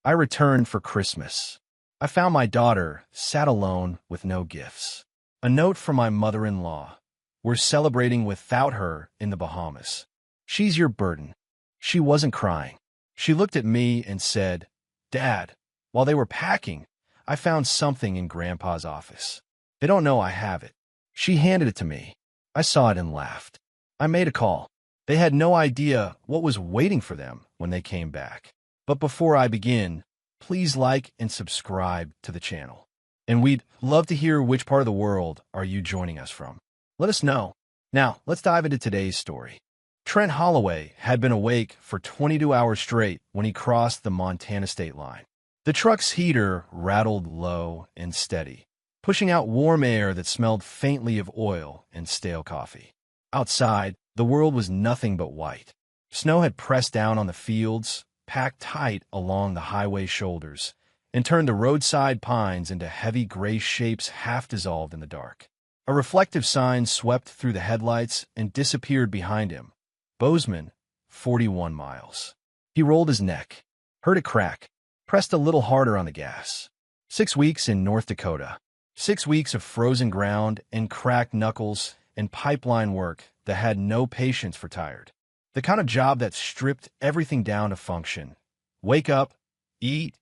I returned for Christmas. I found my daughter sat alone with no gifts. A note from my mother-in-law. We're celebrating without her in the Bahamas. She's your burden. She wasn't crying. She looked at me and said, Dad, while they were packing, I found something in Grandpa's office. They don't know I have it. She handed it to me. I saw it and laughed. I made a call. They had no idea what was waiting for them when they came back. But before I begin, please like and subscribe to the channel. And we'd love to hear which part of the world are you joining us from. Let us know. Now, let's dive into today's story. Trent Holloway had been awake for 22 hours straight when he crossed the Montana state line. The truck's heater rattled low and steady, pushing out warm air that smelled faintly of oil and stale coffee. Outside, the world was nothing but white. Snow had pressed down on the fields, packed tight along the highway shoulders, and turned the roadside pines into heavy gray shapes half dissolved in the dark. A reflective sign swept through the headlights and disappeared behind him. Bozeman, 41 miles. He rolled his neck, heard it crack, pressed a little harder on the gas. 6 weeks in North Dakota. 6 weeks of frozen ground and cracked knuckles and pipeline work that had no patience for tired. The kind of job that stripped everything down to function. Wake up, eat,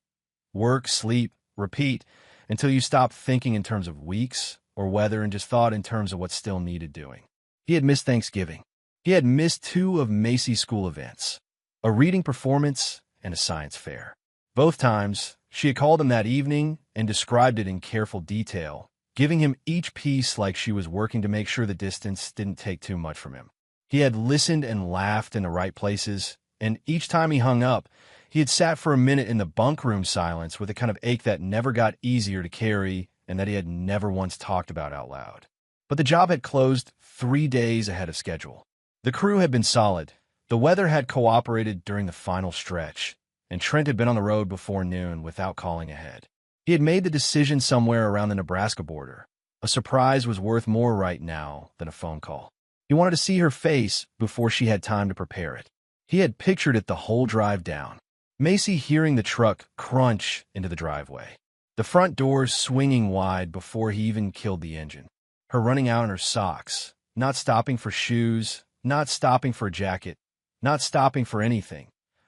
work, sleep, repeat, until you stopped thinking in terms of weeks or weather and just thought in terms of what still needed doing. He had missed Thanksgiving. He had missed 2 of Macy's school events, a reading performance and a science fair. Both times, she had called him that evening and described it in careful detail, giving him each piece like she was working to make sure the distance didn't take too much from him. He had listened and laughed in the right places, and each time he hung up, he had sat for a minute in the bunk room silence with a kind of ache that never got easier to carry and that he had never once talked about out loud. But the job had closed 3 days ahead of schedule. The crew had been solid. The weather had cooperated during the final stretch, and Trent had been on the road before noon without calling ahead. He had made the decision somewhere around the Nebraska border. A surprise was worth more right now than a phone call. He wanted to see her face before she had time to prepare it. He had pictured it the whole drive down. Macy hearing the truck crunch into the driveway. The front doors swinging wide before he even killed the engine. Her running out in her socks, not stopping for shoes, not stopping for a jacket, not stopping for anything.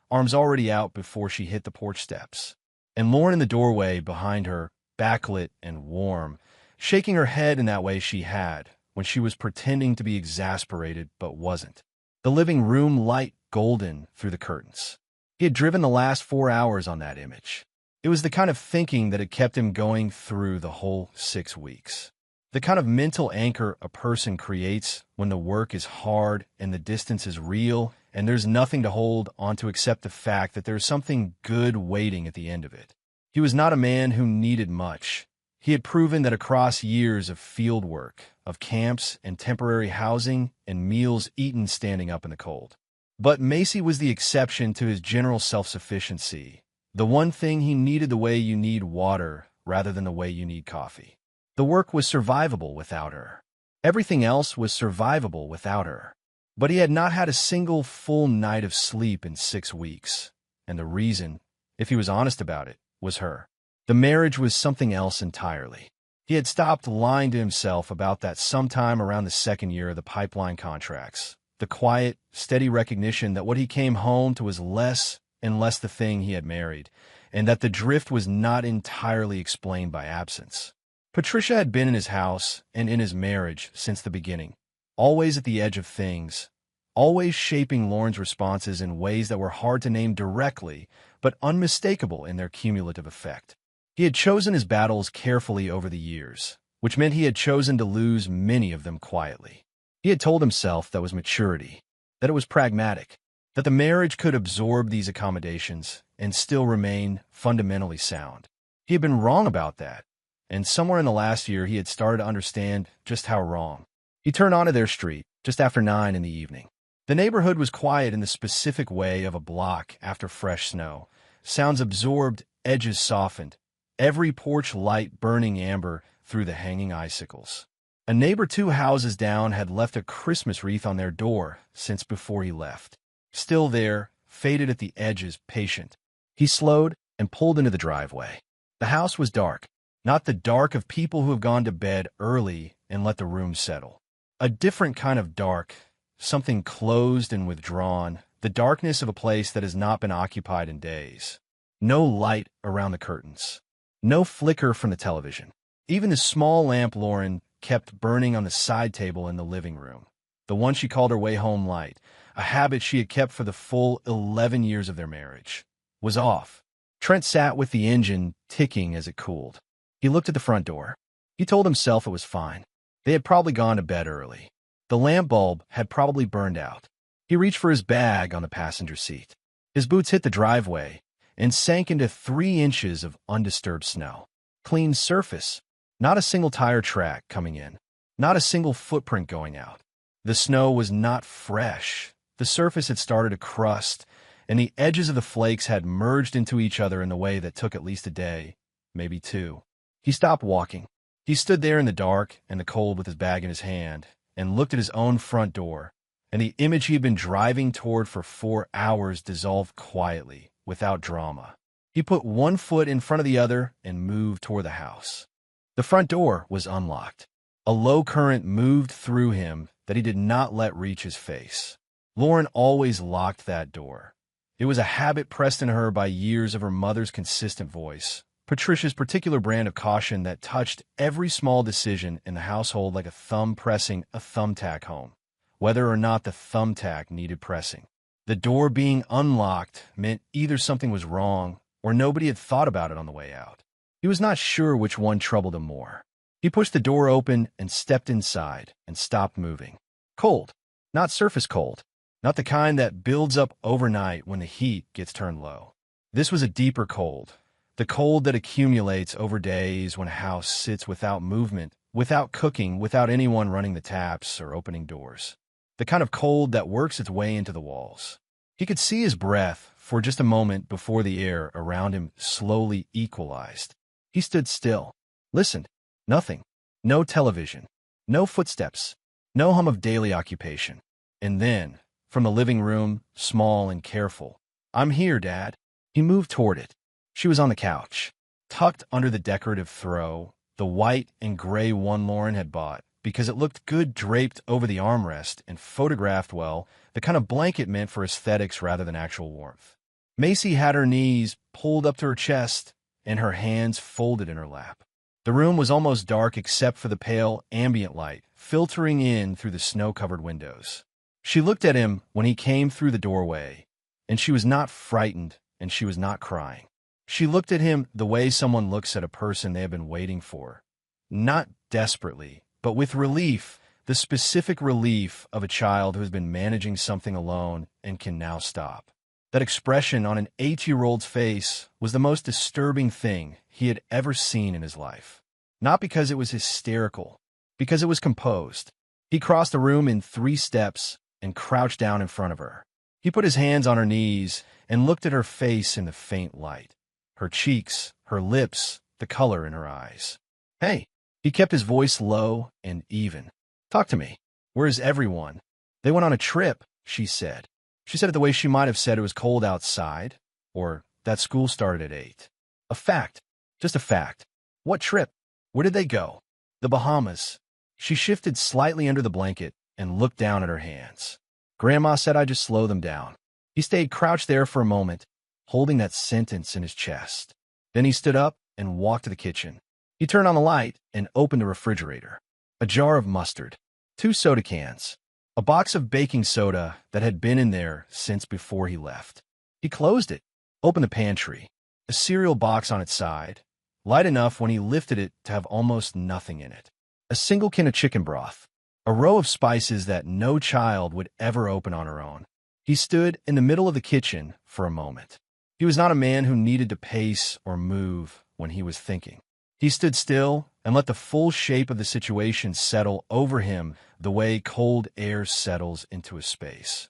Arms already out before she hit the porch steps. And Lauren in the doorway behind her, backlit and warm, shaking her head in that way she had when she was pretending to be exasperated but wasn't. The living room light golden through the curtains. He had driven the last 4 hours on that image. It was the kind of thinking that had kept him going through the whole 6 weeks. The kind of mental anchor a person creates when the work is hard and the distance is real and there's nothing to hold onto except the fact that there's something good waiting at the end of it. He was not a man who needed much. He had proven that across years of field work, of camps and temporary housing and meals eaten standing up in the cold. But Macy was the exception to his general self-sufficiency, the one thing he needed the way you need water rather than the way you need coffee. The work was survivable without her. Everything else was survivable without her. But he had not had a single full night of sleep in 6 weeks. And the reason, if he was honest about it, was her. The marriage was something else entirely. He had stopped lying to himself about that sometime around the 2nd year of the pipeline contracts. The quiet, steady recognition that what he came home to was less and less the thing he had married, and that the drift was not entirely explained by absence. Patricia had been in his house and in his marriage since the beginning, always at the edge of things, always shaping Lauren's responses in ways that were hard to name directly, but unmistakable in their cumulative effect. He had chosen his battles carefully over the years, which meant he had chosen to lose many of them quietly. He had told himself that was maturity, that it was pragmatic, that the marriage could absorb these accommodations and still remain fundamentally sound. He had been wrong about that, and somewhere in the last year he had started to understand just how wrong. He turned onto their street just after 9 in the evening. The neighborhood was quiet in the specific way of a block after fresh snow. Sounds absorbed, edges softened, every porch light burning amber through the hanging icicles. A neighbor 2 houses down had left a Christmas wreath on their door since before he left. Still there, faded at the edges, patient. He slowed, and pulled into the driveway. The house was dark, not the dark of people who have gone to bed early and let the room settle. A different kind of dark, something closed and withdrawn, the darkness of a place that has not been occupied in days. No light around the curtains. No flicker from the television. Even the small lamp Lauren kept burning on the side table in the living room, the one she called her way home light, a habit she had kept for the full 11 years of their marriage, was off. Trent sat with the engine ticking as it cooled. He looked at the front door. He told himself it was fine. They had probably gone to bed early. The lamp bulb had probably burned out. He reached for his bag on the passenger seat. His boots hit the driveway and sank into 3 inches of undisturbed snow. Clean surface. Not a single tire track coming in. Not a single footprint going out. The snow was not fresh. The surface had started to crust, and the edges of the flakes had merged into each other in the way that took at least a day, maybe 2. He stopped walking. He stood there in the dark and the cold with his bag in his hand and looked at his own front door, and the image he had been driving toward for 4 hours dissolved quietly, without drama. He put one foot in front of the other and moved toward the house. The front door was unlocked. A low current moved through him that he did not let reach his face. Lauren always locked that door. It was a habit pressed in her by years of her mother's consistent voice, Patricia's particular brand of caution that touched every small decision in the household like a thumb pressing a thumbtack home, whether or not the thumbtack needed pressing. The door being unlocked meant either something was wrong or nobody had thought about it on the way out. He was not sure which one troubled him more. He pushed the door open and stepped inside and stopped moving. Cold. Not surface cold. Not the kind that builds up overnight when the heat gets turned low. This was a deeper cold. The cold that accumulates over days when a house sits without movement, without cooking, without anyone running the taps or opening doors. The kind of cold that works its way into the walls. He could see his breath for just a moment before the air around him slowly equalized. He stood still, listened. Nothing. No television. No footsteps. No hum of daily occupation. And then, from the living room, small and careful, "I'm here, Dad." He moved toward it. She was on the couch, tucked under the decorative throw, the white and gray one Lauren had bought, because it looked good draped over the armrest and photographed well, the kind of blanket meant for aesthetics rather than actual warmth. Macy had her knees pulled up to her chest and her hands folded in her lap. The room was almost dark except for the pale ambient light filtering in through the snow-covered windows. She looked at him when he came through the doorway, and she was not frightened and she was not crying. She looked at him the way someone looks at a person they have been waiting for, not desperately, but with relief, the specific relief of a child who has been managing something alone and can now stop. That expression on an 8-year-old's face was the most disturbing thing he had ever seen in his life. Not because it was hysterical, because it was composed. He crossed the room in 3 steps and crouched down in front of her. He put his hands on her knees and looked at her face in the faint light. Her cheeks, her lips, the color in her eyes. "Hey." He kept his voice low and even. "Talk to me. Where is everyone?" "They went on a trip," she said. She said it the way she might have said it was cold outside, or that school started at 8. A fact. Just a fact. What trip? Where did they go? The Bahamas. She shifted slightly under the blanket and looked down at her hands. "Grandma said I just slow them down." He stayed crouched there for a moment, holding that sentence in his chest. Then he stood up and walked to the kitchen. He turned on the light and opened the refrigerator. A jar of mustard, 2 soda cans, a box of baking soda that had been in there since before he left. He closed it, opened the pantry, a cereal box on its side, light enough when he lifted it to have almost nothing in it. A single can of chicken broth, a row of spices that no child would ever open on her own. He stood in the middle of the kitchen for a moment. He was not a man who needed to pace or move when he was thinking. He stood still and let the full shape of the situation settle over him the way cold air settles into a space.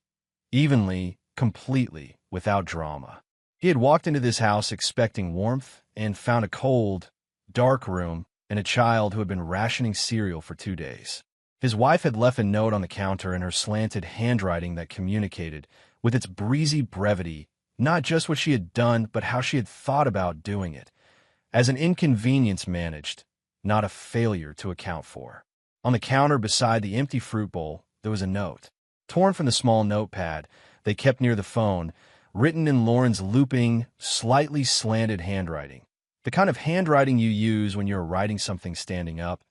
Evenly, completely, without drama. He had walked into this house expecting warmth and found a cold, dark room and a child who had been rationing cereal for 2 days. His wife had left a note on the counter in her slanted handwriting that communicated, with its breezy brevity, Not just what she had done, but how she had thought about doing it, as an inconvenience managed, not a failure to account for. On the counter beside the empty fruit bowl, there was a note, torn from the small notepad they kept near the phone, written in Lauren's looping, slightly slanted handwriting. The kind of handwriting you use when you're writing something standing up,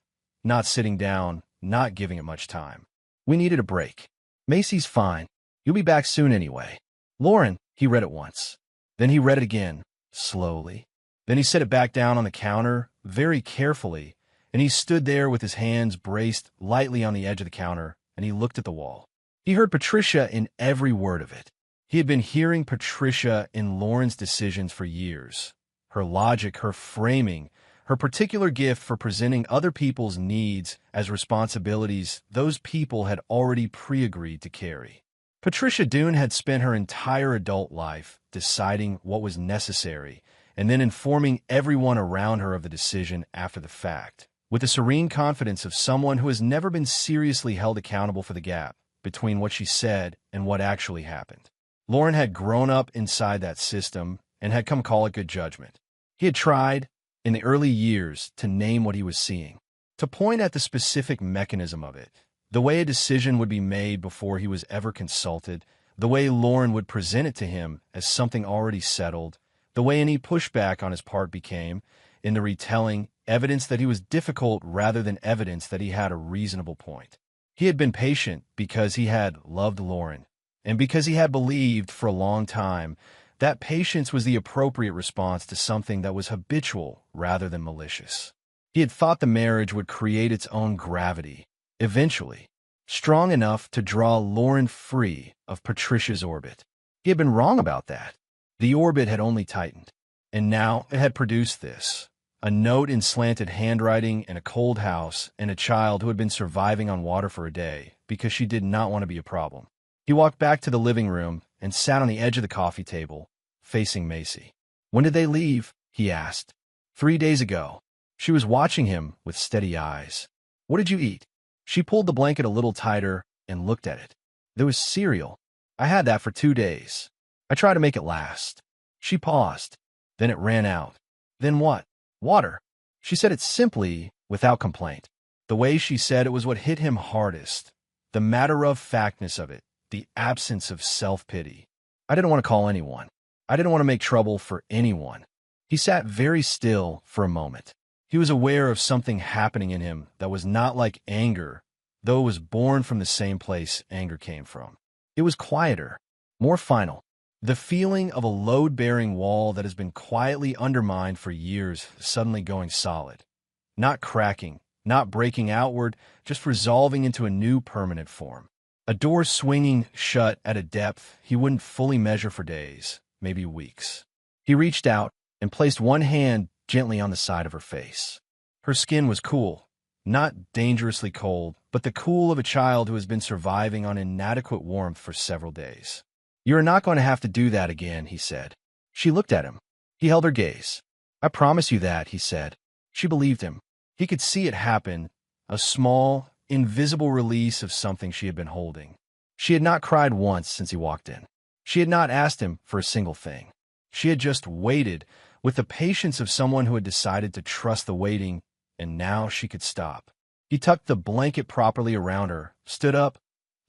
not sitting down, not giving it much time. We needed a break. Macy's fine. You'll be back soon anyway. Lauren, he read it once. Then he read it again, slowly. Then he set it back down on the counter, very carefully, and he stood there with his hands braced lightly on the edge of the counter, and he looked at the wall. He heard Patricia in every word of it. He had been hearing Patricia in Lauren's decisions for years. Her logic, her framing, her particular gift for presenting other people's needs as responsibilities those people had already pre-agreed to carry. Patricia Doone had spent her entire adult life deciding what was necessary and then informing everyone around her of the decision after the fact, with the serene confidence of someone who has never been seriously held accountable for the gap between what she said and what actually happened. Lauren had grown up inside that system and had come call it good judgment. He had tried, in the early years, to name what he was seeing, to point at the specific mechanism of it, the way a decision would be made before he was ever consulted, the way Lauren would present it to him as something already settled, the way any pushback on his part became, in the retelling, evidence that he was difficult rather than evidence that he had a reasonable point. He had been patient because he had loved Lauren, and because he had believed for a long time that patience was the appropriate response to something that was habitual rather than malicious. He had thought the marriage would create its own gravity, eventually, strong enough to draw Lauren free of Patricia's orbit. He had been wrong about that. The orbit had only tightened, and now it had produced this. A note in slanted handwriting in a cold house and a child who had been surviving on water for a day because she did not want to be a problem. He walked back to the living room and sat on the edge of the coffee table, facing Macy. "When did they leave?" he asked. 3 days ago." She was watching him with steady eyes. "What did you eat?" She pulled the blanket a little tighter and looked at it. "There was cereal. I had that for 2 days. I tried to make it last." She paused. "Then it ran out." "Then what?" "Water." She said it simply, without complaint. The way she said it was what hit him hardest. The matter-of-factness of it, the absence of self-pity. "I didn't want to call anyone. I didn't want to make trouble for anyone." He sat very still for a moment. He was aware of something happening in him that was not like anger, though it was born from the same place anger came from. It was quieter, more final. The feeling of a load-bearing wall that has been quietly undermined for years suddenly going solid. Not cracking, not breaking outward, just resolving into a new permanent form. A door swinging shut at a depth he wouldn't fully measure for days, maybe weeks. He reached out and placed one hand gently on the side of her face. Her skin was cool, not dangerously cold, but the cool of a child who has been surviving on inadequate warmth for several days. "You are not going to have to do that again," he said. She looked at him. He held her gaze. "I promise you that," he said. She believed him. He could see it happen, a small, invisible release of something she had been holding. She had not cried once since he walked in. She had not asked him for a single thing. She had just waited with the patience of someone who had decided to trust the waiting, and now she could stop. He tucked the blanket properly around her, stood up,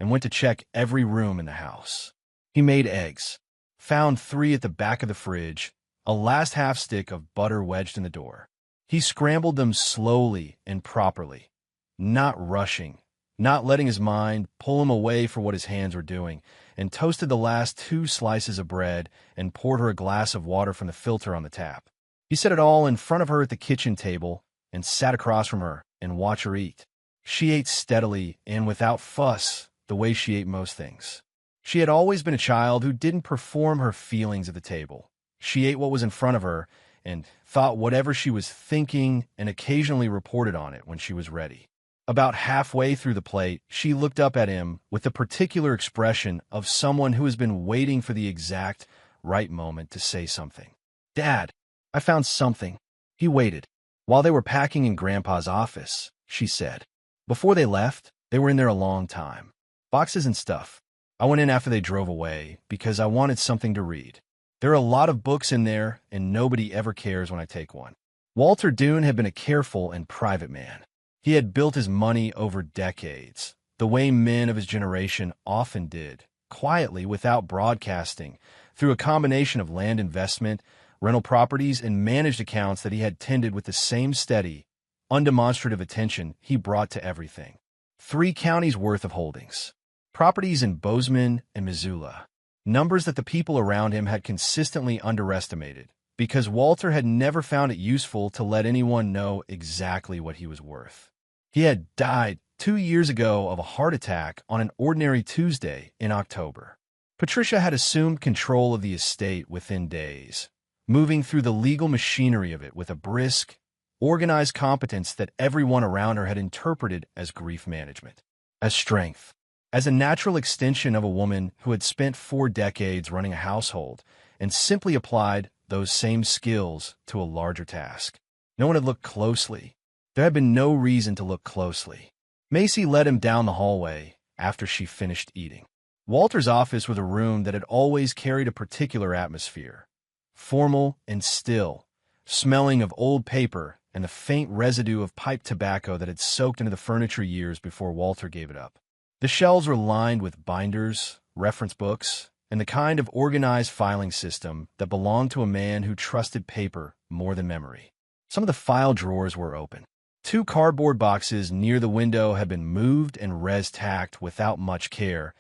and went to check every room in the house. He made eggs, found 3 at the back of the fridge, a last half stick of butter wedged in the door. He scrambled them slowly and properly, not rushing, not letting his mind pull him away from what his hands were doing, and toasted the last 2 slices of bread and poured her a glass of water from the filter on the tap. He set it all in front of her at the kitchen table and sat across from her and watched her eat. She ate steadily and without fuss, the way she ate most things. She had always been a child who didn't perform her feelings at the table. She ate what was in front of her and thought whatever she was thinking and occasionally reported on it when she was ready. About halfway through the plate, she looked up at him with the particular expression of someone who has been waiting for the exact right moment to say something. "Dad, I found something." He waited. "While they were packing in Grandpa's office," she said. "Before they left, they were in there a long time. Boxes and stuff. I went in after they drove away because I wanted something to read." There are a lot of books in there, and nobody ever cares when I take one. Walter Dune had been a careful and private man. He had built his money over decades, the way men of his generation often did, quietly without broadcasting, through a combination of land investment, rental properties, and managed accounts that he had tended with the same steady, undemonstrative attention he brought to everything. 3 counties worth of holdings. Properties in Bozeman and Missoula. Numbers that the people around him had consistently underestimated, because Walter had never found it useful to let anyone know exactly what he was worth. He had died 2 years ago of a heart attack on an ordinary Tuesday in October. Patricia had assumed control of the estate within days, moving through the legal machinery of it with a brisk, organized competence that everyone around her had interpreted as grief management, as strength, as a natural extension of a woman who had spent 4 decades running a household and simply applied those same skills to a larger task. No one had looked closely. There had been no reason to look closely. Macy led him down the hallway after she finished eating. Walter's office was a room that had always carried a particular atmosphere, formal and still, smelling of old paper and the faint residue of pipe tobacco that had soaked into the furniture years before Walter gave it up. The shelves were lined with binders, reference books, and the kind of organized filing system that belonged to a man who trusted paper more than memory. Some of the file drawers were open. 2 cardboard boxes near the window had been moved and res-tacked without much care,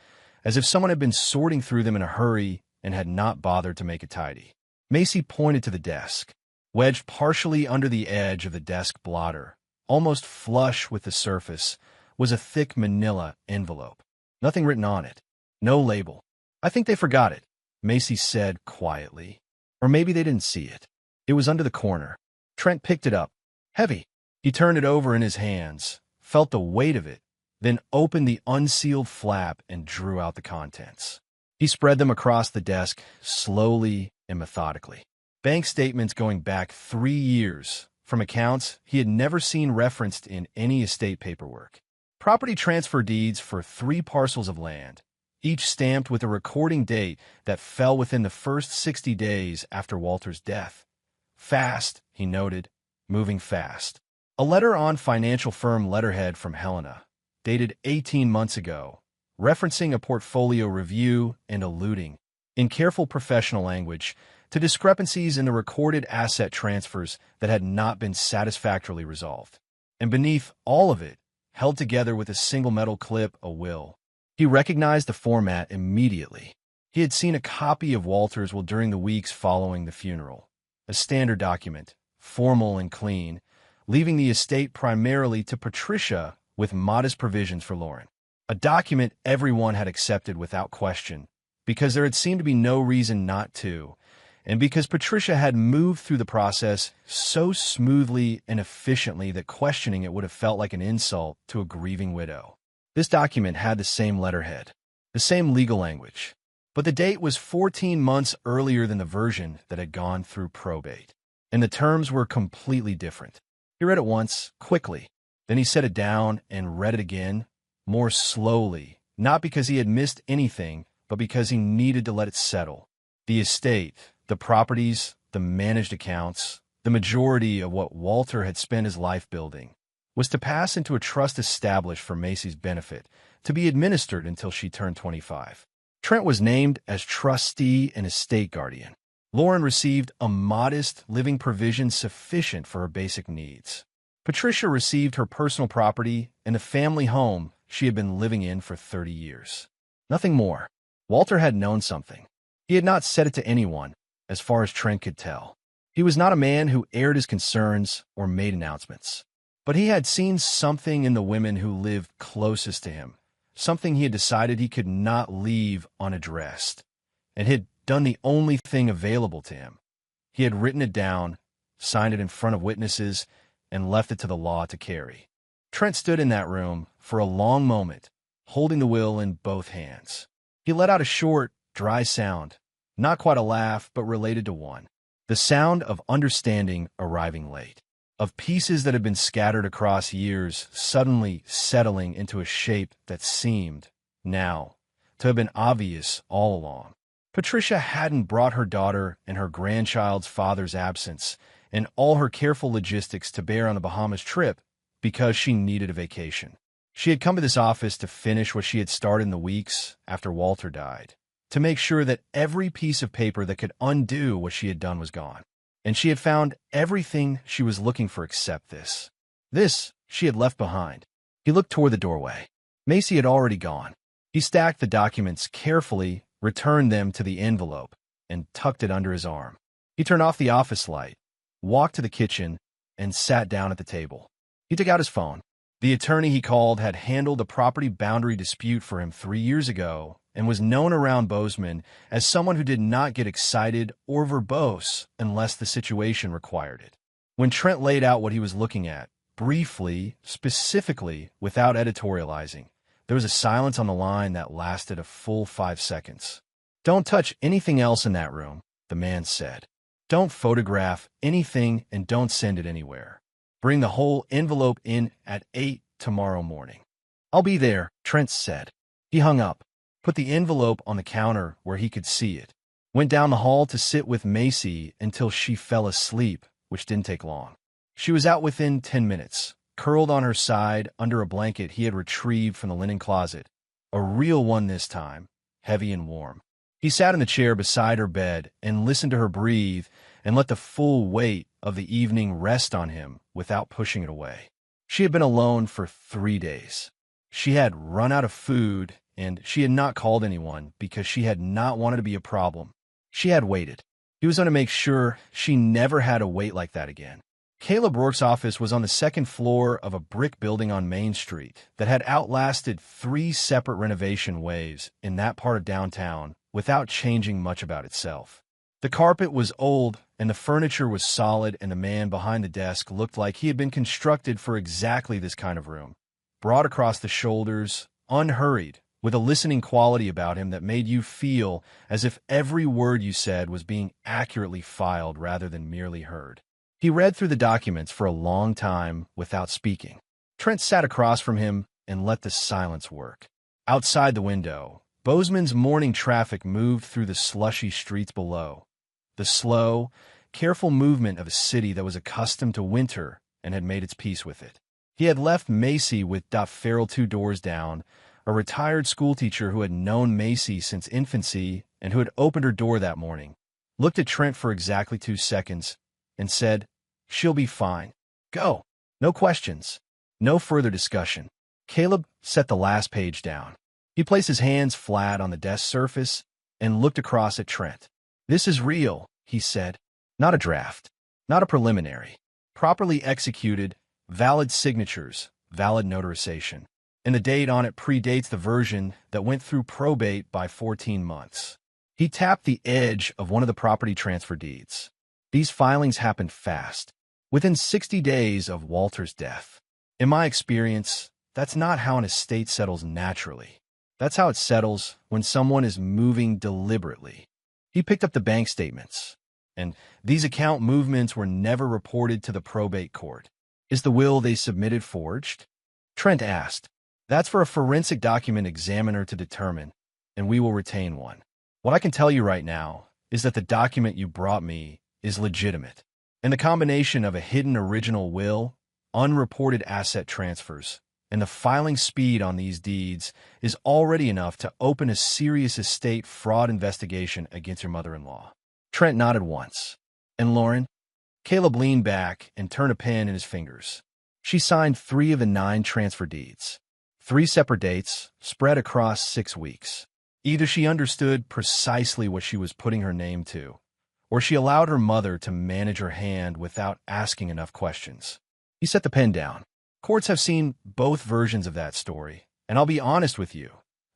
as if someone had been sorting through them in a hurry and had not bothered to make it tidy. Macy pointed to the desk. Wedged partially under the edge of the desk blotter, almost flush with the surface, was a thick manila envelope. Nothing written on it. No label. "I think they forgot it," Macy said quietly. Or maybe they didn't see it. It was under the corner. Trent picked it up. Heavy. He turned it over in his hands, felt the weight of it, then opened the unsealed flap and drew out the contents. He spread them across the desk, slowly and methodically. Bank statements going back 3 years, from accounts he had never seen referenced in any estate paperwork. Property transfer deeds for 3 parcels of land, each stamped with a recording date that fell within the first 60 days after Walter's death. Fast, he noted, moving fast. A letter on financial firm letterhead from Helena, dated 18 months ago, referencing a portfolio review and alluding, in careful professional language, to discrepancies in the recorded asset transfers that had not been satisfactorily resolved. And beneath all of it, held together with a single metal clip, a will. He recognized the format immediately. He had seen a copy of Walter's will during the weeks following the funeral. A standard document, formal and clean, leaving the estate primarily to Patricia with modest provisions for Lauren. A document everyone had accepted without question, because there had seemed to be no reason not to, and because Patricia had moved through the process so smoothly and efficiently that questioning it would have felt like an insult to a grieving widow. This document had the same letterhead, the same legal language, but the date was 14 months earlier than the version that had gone through probate, and the terms were completely different. He read it once, quickly. Then he set it down and read it again, more slowly, not because he had missed anything, but because he needed to let it settle. The estate, the properties, the managed accounts, the majority of what Walter had spent his life building, was to pass into a trust established for Macy's benefit, to be administered until she turned 25. Trent was named as trustee and estate guardian. Lauren received a modest living provision sufficient for her basic needs. Patricia received her personal property and the family home she had been living in for 30 years. Nothing more. Walter had known something. He had not said it to anyone, as far as Trent could tell. He was not a man who aired his concerns or made announcements. But he had seen something in the women who lived closest to him, something he had decided he could not leave unaddressed, and had done the only thing available to him. He had written it down, signed it in front of witnesses, and left it to the law to carry. Trent stood in that room for a long moment, holding the will in both hands. He let out a short, dry sound, not quite a laugh, but related to one. The sound of understanding arriving late, of pieces that had been scattered across years suddenly settling into a shape that seemed, now, to have been obvious all along. Patricia hadn't brought her daughter and her grandchild's father's absence and all her careful logistics to bear on the Bahamas trip because she needed a vacation. She had come to this office to finish what she had started in the weeks after Walter died, to make sure that every piece of paper that could undo what she had done was gone. And she had found everything she was looking for except this. This she had left behind. He looked toward the doorway. Macy had already gone. He stacked the documents carefully, returned them to the envelope, and tucked it under his arm. He turned off the office light, walked to the kitchen, and sat down at the table. He took out his phone. The attorney he called had handled a property boundary dispute for him 3 years ago and was known around Bozeman as someone who did not get excited or verbose unless the situation required it. When Trent laid out what he was looking at, briefly, specifically, without editorializing, there was a silence on the line that lasted a full 5 seconds. "Don't touch anything else in that room," the man said. "Don't photograph anything and don't send it anywhere. Bring the whole envelope in at 8 tomorrow morning." "I'll be there," Trent said. He hung up, put the envelope on the counter where he could see it, went down the hall to sit with Macy until she fell asleep, which didn't take long. She was out within 10 minutes, curled on her side under a blanket he had retrieved from the linen closet, a real one this time, heavy and warm. He sat in the chair beside her bed and listened to her breathe and let the full weight of the evening rest on him without pushing it away. She had been alone for 3 days. She had run out of food, and she had not called anyone because she had not wanted to be a problem. She had waited. He was going to make sure she never had to wait like that again. Caleb Rourke's office was on the second floor of a brick building on Main Street that had outlasted 3 separate renovation waves in that part of downtown without changing much about itself. The carpet was old, and the furniture was solid, and the man behind the desk looked like he had been constructed for exactly this kind of room. Broad across the shoulders, unhurried, with a listening quality about him that made you feel as if every word you said was being accurately filed rather than merely heard. He read through the documents for a long time without speaking. Trent sat across from him and let the silence work. Outside the window, Bozeman's morning traffic moved through the slushy streets below, the slow, careful movement of a city that was accustomed to winter and had made its peace with it. He had left Macy with Farrell 2 doors down, a retired schoolteacher who had known Macy since infancy and who had opened her door that morning, looked at Trent for exactly 2 seconds, and said, "She'll be fine. Go. No questions. No further discussion." Caleb set the last page down. He placed his hands flat on the desk surface and looked across at Trent. "This is real," he said. "Not a draft. Not a preliminary. Properly executed, valid signatures, valid notarization. And the date on it predates the version that went through probate by 14 months. He tapped the edge of one of the property transfer deeds. These filings happened fast, within 60 days of Walter's death. In my experience, that's not how an estate settles naturally. That's how it settles when someone is moving deliberately. He picked up the bank statements, and these account movements were never reported to the probate court. "Is the will they submitted forged?" Trent asked. "That's for a forensic document examiner to determine, and we will retain one. What I can tell you right now is that the document you brought me is legitimate, and the combination of a hidden original will, unreported asset transfers, and the filing speed on these deeds is already enough to open a serious estate fraud investigation against your mother-in-law." Trent nodded once. "And Lauren?" Caleb leaned back and turned a pen in his fingers. She signed 3 of the 9 transfer deeds. 3 separate dates, spread across 6 weeks. Either she understood precisely what she was putting her name to, or she allowed her mother to manage her hand without asking enough questions. He set the pen down. Courts have seen both versions of that story, and I'll be honest with you.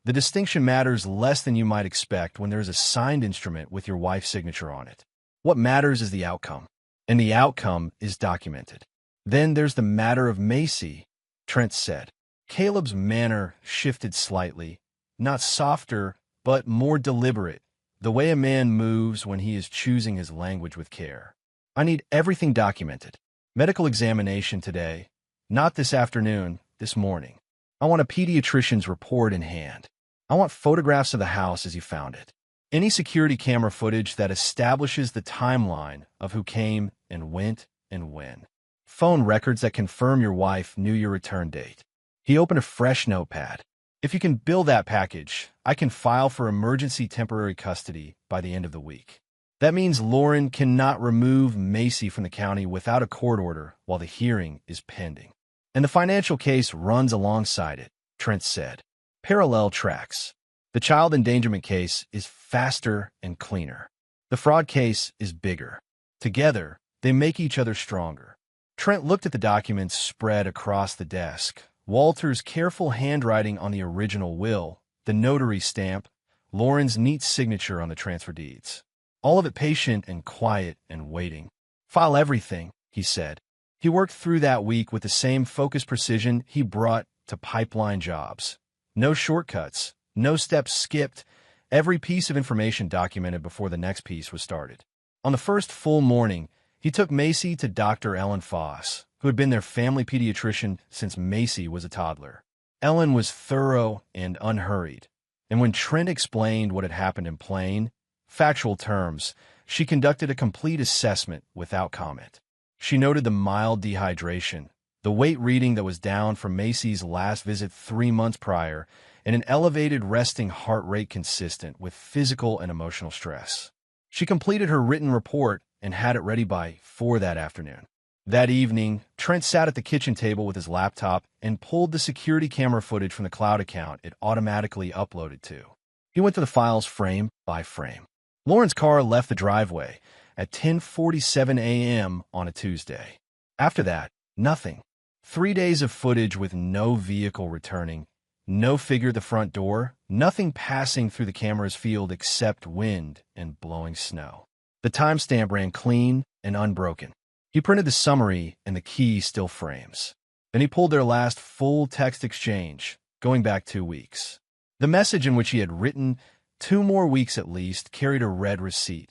The distinction matters less than you might expect when there's a signed instrument with your wife's signature on it. What matters is the outcome, and the outcome is documented. Then there's the matter of Macy, Trent said. Caleb's manner shifted slightly, not softer, but more deliberate, the way a man moves when he is choosing his language with care. "I need everything documented. Medical examination today, not this afternoon, this morning. I want a pediatrician's report in hand. I want photographs of the house as you found it. Any security camera footage that establishes the timeline of who came and went and when. Phone records that confirm your wife knew your return date. He opened a fresh notepad. If you can build that package, I can file for emergency temporary custody by the end of the week. That means Lauren cannot remove Macy from the county without a court order while the hearing is pending. And the financial case runs alongside it, Trent said. Parallel tracks. The child endangerment case is faster and cleaner. The fraud case is bigger. Together, they make each other stronger. Trent looked at the documents spread across the desk. Walter's careful handwriting on the original will, the notary stamp, Lauren's neat signature on the transfer deeds. All of it patient and quiet and waiting. File everything, he said. He worked through that week with the same focused precision he brought to pipeline jobs. No shortcuts, no steps skipped, every piece of information documented before the next piece was started. On the first full morning, he took Macy to Dr. Ellen Foss, who had been their family pediatrician since Macy was a toddler. Ellen was thorough and unhurried, and when Trent explained what had happened in plain, factual terms, she conducted a complete assessment without comment. She noted the mild dehydration, the weight reading that was down from Macy's last visit 3 months prior, and an elevated resting heart rate consistent with physical and emotional stress. She completed her written report and had it ready by 4 that afternoon. That evening, Trent sat at the kitchen table with his laptop and pulled the security camera footage from the cloud account it automatically uploaded to. He went through the files frame by frame. Lauren's car left the driveway at 10:47 a.m. on a Tuesday. After that, nothing. 3 days of footage with no vehicle returning, no figure at the front door, nothing passing through the camera's field except wind and blowing snow. The timestamp ran clean and unbroken. He printed the summary and the key still frames. Then he pulled their last full text exchange, going back 2 weeks. The message in which he had written 2 more weeks at least carried a red receipt.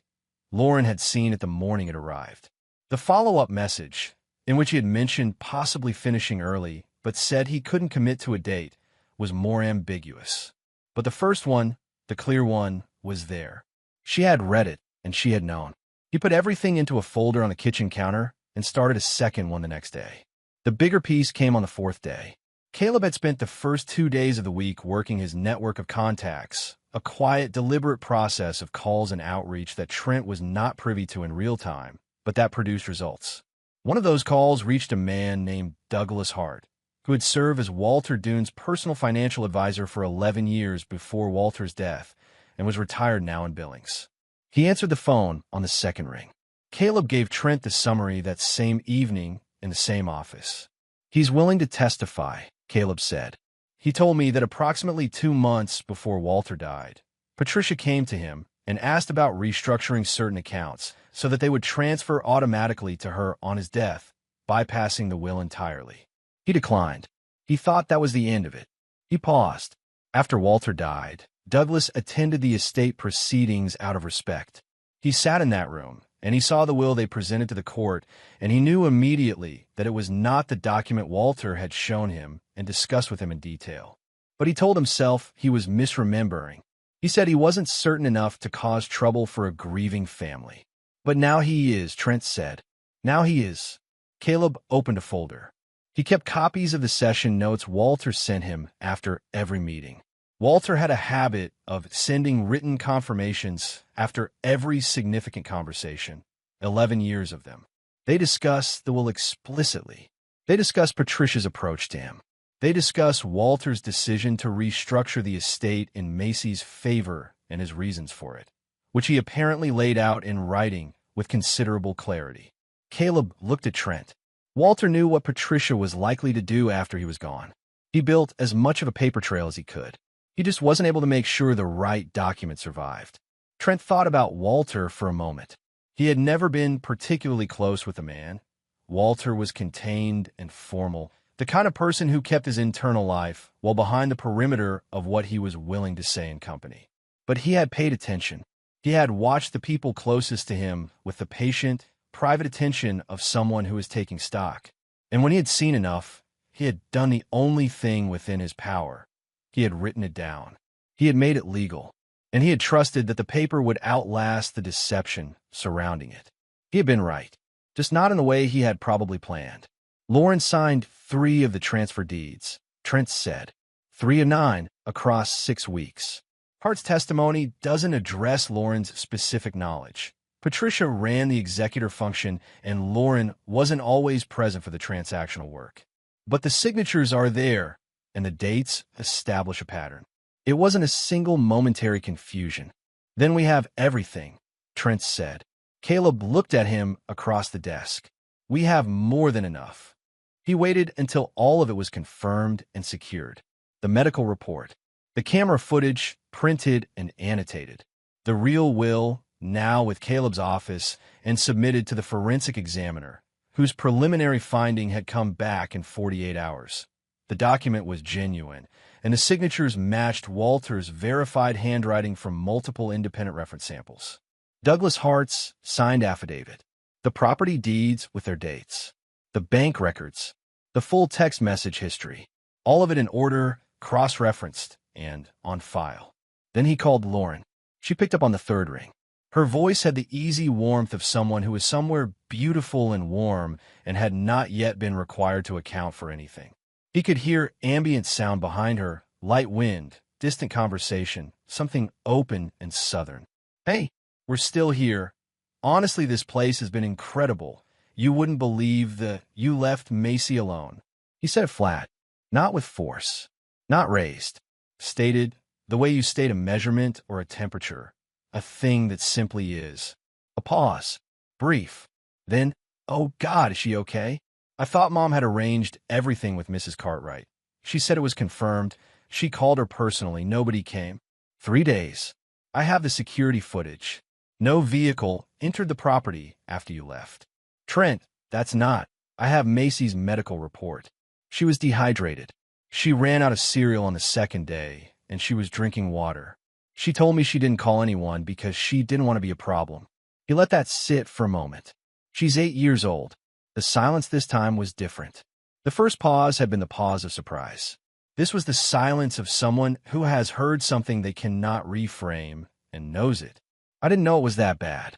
Lauren had seen it the morning it arrived. The follow-up message, in which he had mentioned possibly finishing early, but said he couldn't commit to a date, was more ambiguous. But the first one, the clear one, was there. She had read it, and she had known. He put everything into a folder on the kitchen counter and started a second one the next day. The bigger piece came on the 4th day. Caleb had spent the first 2 days of the week working his network of contacts, a quiet, deliberate process of calls and outreach that Trent was not privy to in real time, but that produced results. One of those calls reached a man named Douglas Hart, who had served as Walter Dune's personal financial advisor for 11 years before Walter's death and was retired now in Billings. He answered the phone on the second ring. Caleb gave Trent the summary that same evening in the same office. "He's willing to testify," Caleb said. "He told me that approximately 2 months before Walter died, Patricia came to him and asked about restructuring certain accounts so that they would transfer automatically to her on his death, bypassing the will entirely. He declined. He thought that was the end of it." He paused. After Walter died, Douglas attended the estate proceedings out of respect. He sat in that room, and he saw the will they presented to the court, and he knew immediately that it was not the document Walter had shown him and discussed with him in detail. But he told himself he was misremembering. He said he wasn't certain enough to cause trouble for a grieving family. "But now he is," Trent said. "Now he is." Caleb opened a folder. He kept copies of the session notes Walter sent him after every meeting. Walter had a habit of sending written confirmations after every significant conversation, 11 years of them. They discuss the will explicitly. They discuss Patricia's approach to him. They discuss Walter's decision to restructure the estate in Macy's favor and his reasons for it, which he apparently laid out in writing with considerable clarity. Caleb looked at Trent. Walter knew what Patricia was likely to do after he was gone. He built as much of a paper trail as he could. He just wasn't able to make sure the right document survived. Trent thought about Walter for a moment. He had never been particularly close with the man. Walter was contained and formal, the kind of person who kept his internal life well behind the perimeter of what he was willing to say in company. But he had paid attention. He had watched the people closest to him with the patient, private attention of someone who was taking stock. And when he had seen enough, he had done the only thing within his power. He had written it down. He had made it legal. and he had trusted that the paper would outlast the deception surrounding it. He had been right, just not in the way he had probably planned. Lauren signed 3 of the transfer deeds, Trent said. 3 of 9 across 6 weeks. Hart's testimony doesn't address Lauren's specific knowledge. Patricia ran the executor function, and Lauren wasn't always present for the transactional work. But the signatures are there, and the dates establish a pattern. It wasn't a single momentary confusion. Then we have everything, Trent said. Caleb looked at him across the desk. We have more than enough. He waited until all of it was confirmed and secured. The medical report, the camera footage, printed and annotated. The real will, now with Caleb's office, and submitted to the forensic examiner, whose preliminary finding had come back in 48 hours. The document was genuine, and the signatures matched Walter's verified handwriting from multiple independent reference samples. Douglas Hart's signed affidavit, the property deeds with their dates, the bank records, the full text message history, all of it in order, cross-referenced, and on file. Then he called Lauren. She picked up on the 3rd ring. Her voice had the easy warmth of someone who was somewhere beautiful and warm and had not yet been required to account for anything. He could hear ambient sound behind her, light wind, distant conversation, something open and southern. Hey, we're still here. Honestly, this place has been incredible. You wouldn't believe that you left Macy alone. He said it flat, not with force, not raised. Stated the way you state a measurement or a temperature, a thing that simply is. A pause, brief. Then, oh God, is she okay? I thought Mom had arranged everything with Mrs. Cartwright. She said it was confirmed. She called her personally. Nobody came. 3 days. I have the security footage. No vehicle entered the property after you left. Trent, that's not. I have Macy's medical report. She was dehydrated. She ran out of cereal on the 2nd day, and she was drinking water. She told me she didn't call anyone because she didn't want to be a problem. He let that sit for a moment. She's 8 years old. The silence this time was different. The first pause had been the pause of surprise. This was the silence of someone who has heard something they cannot reframe and knows it. I didn't know it was that bad.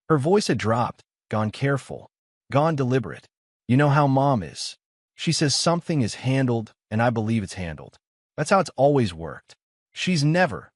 Her voice had dropped, gone careful, gone deliberate. You know how Mom is. She says something is handled, and I believe it's handled. That's how it's always worked. She has never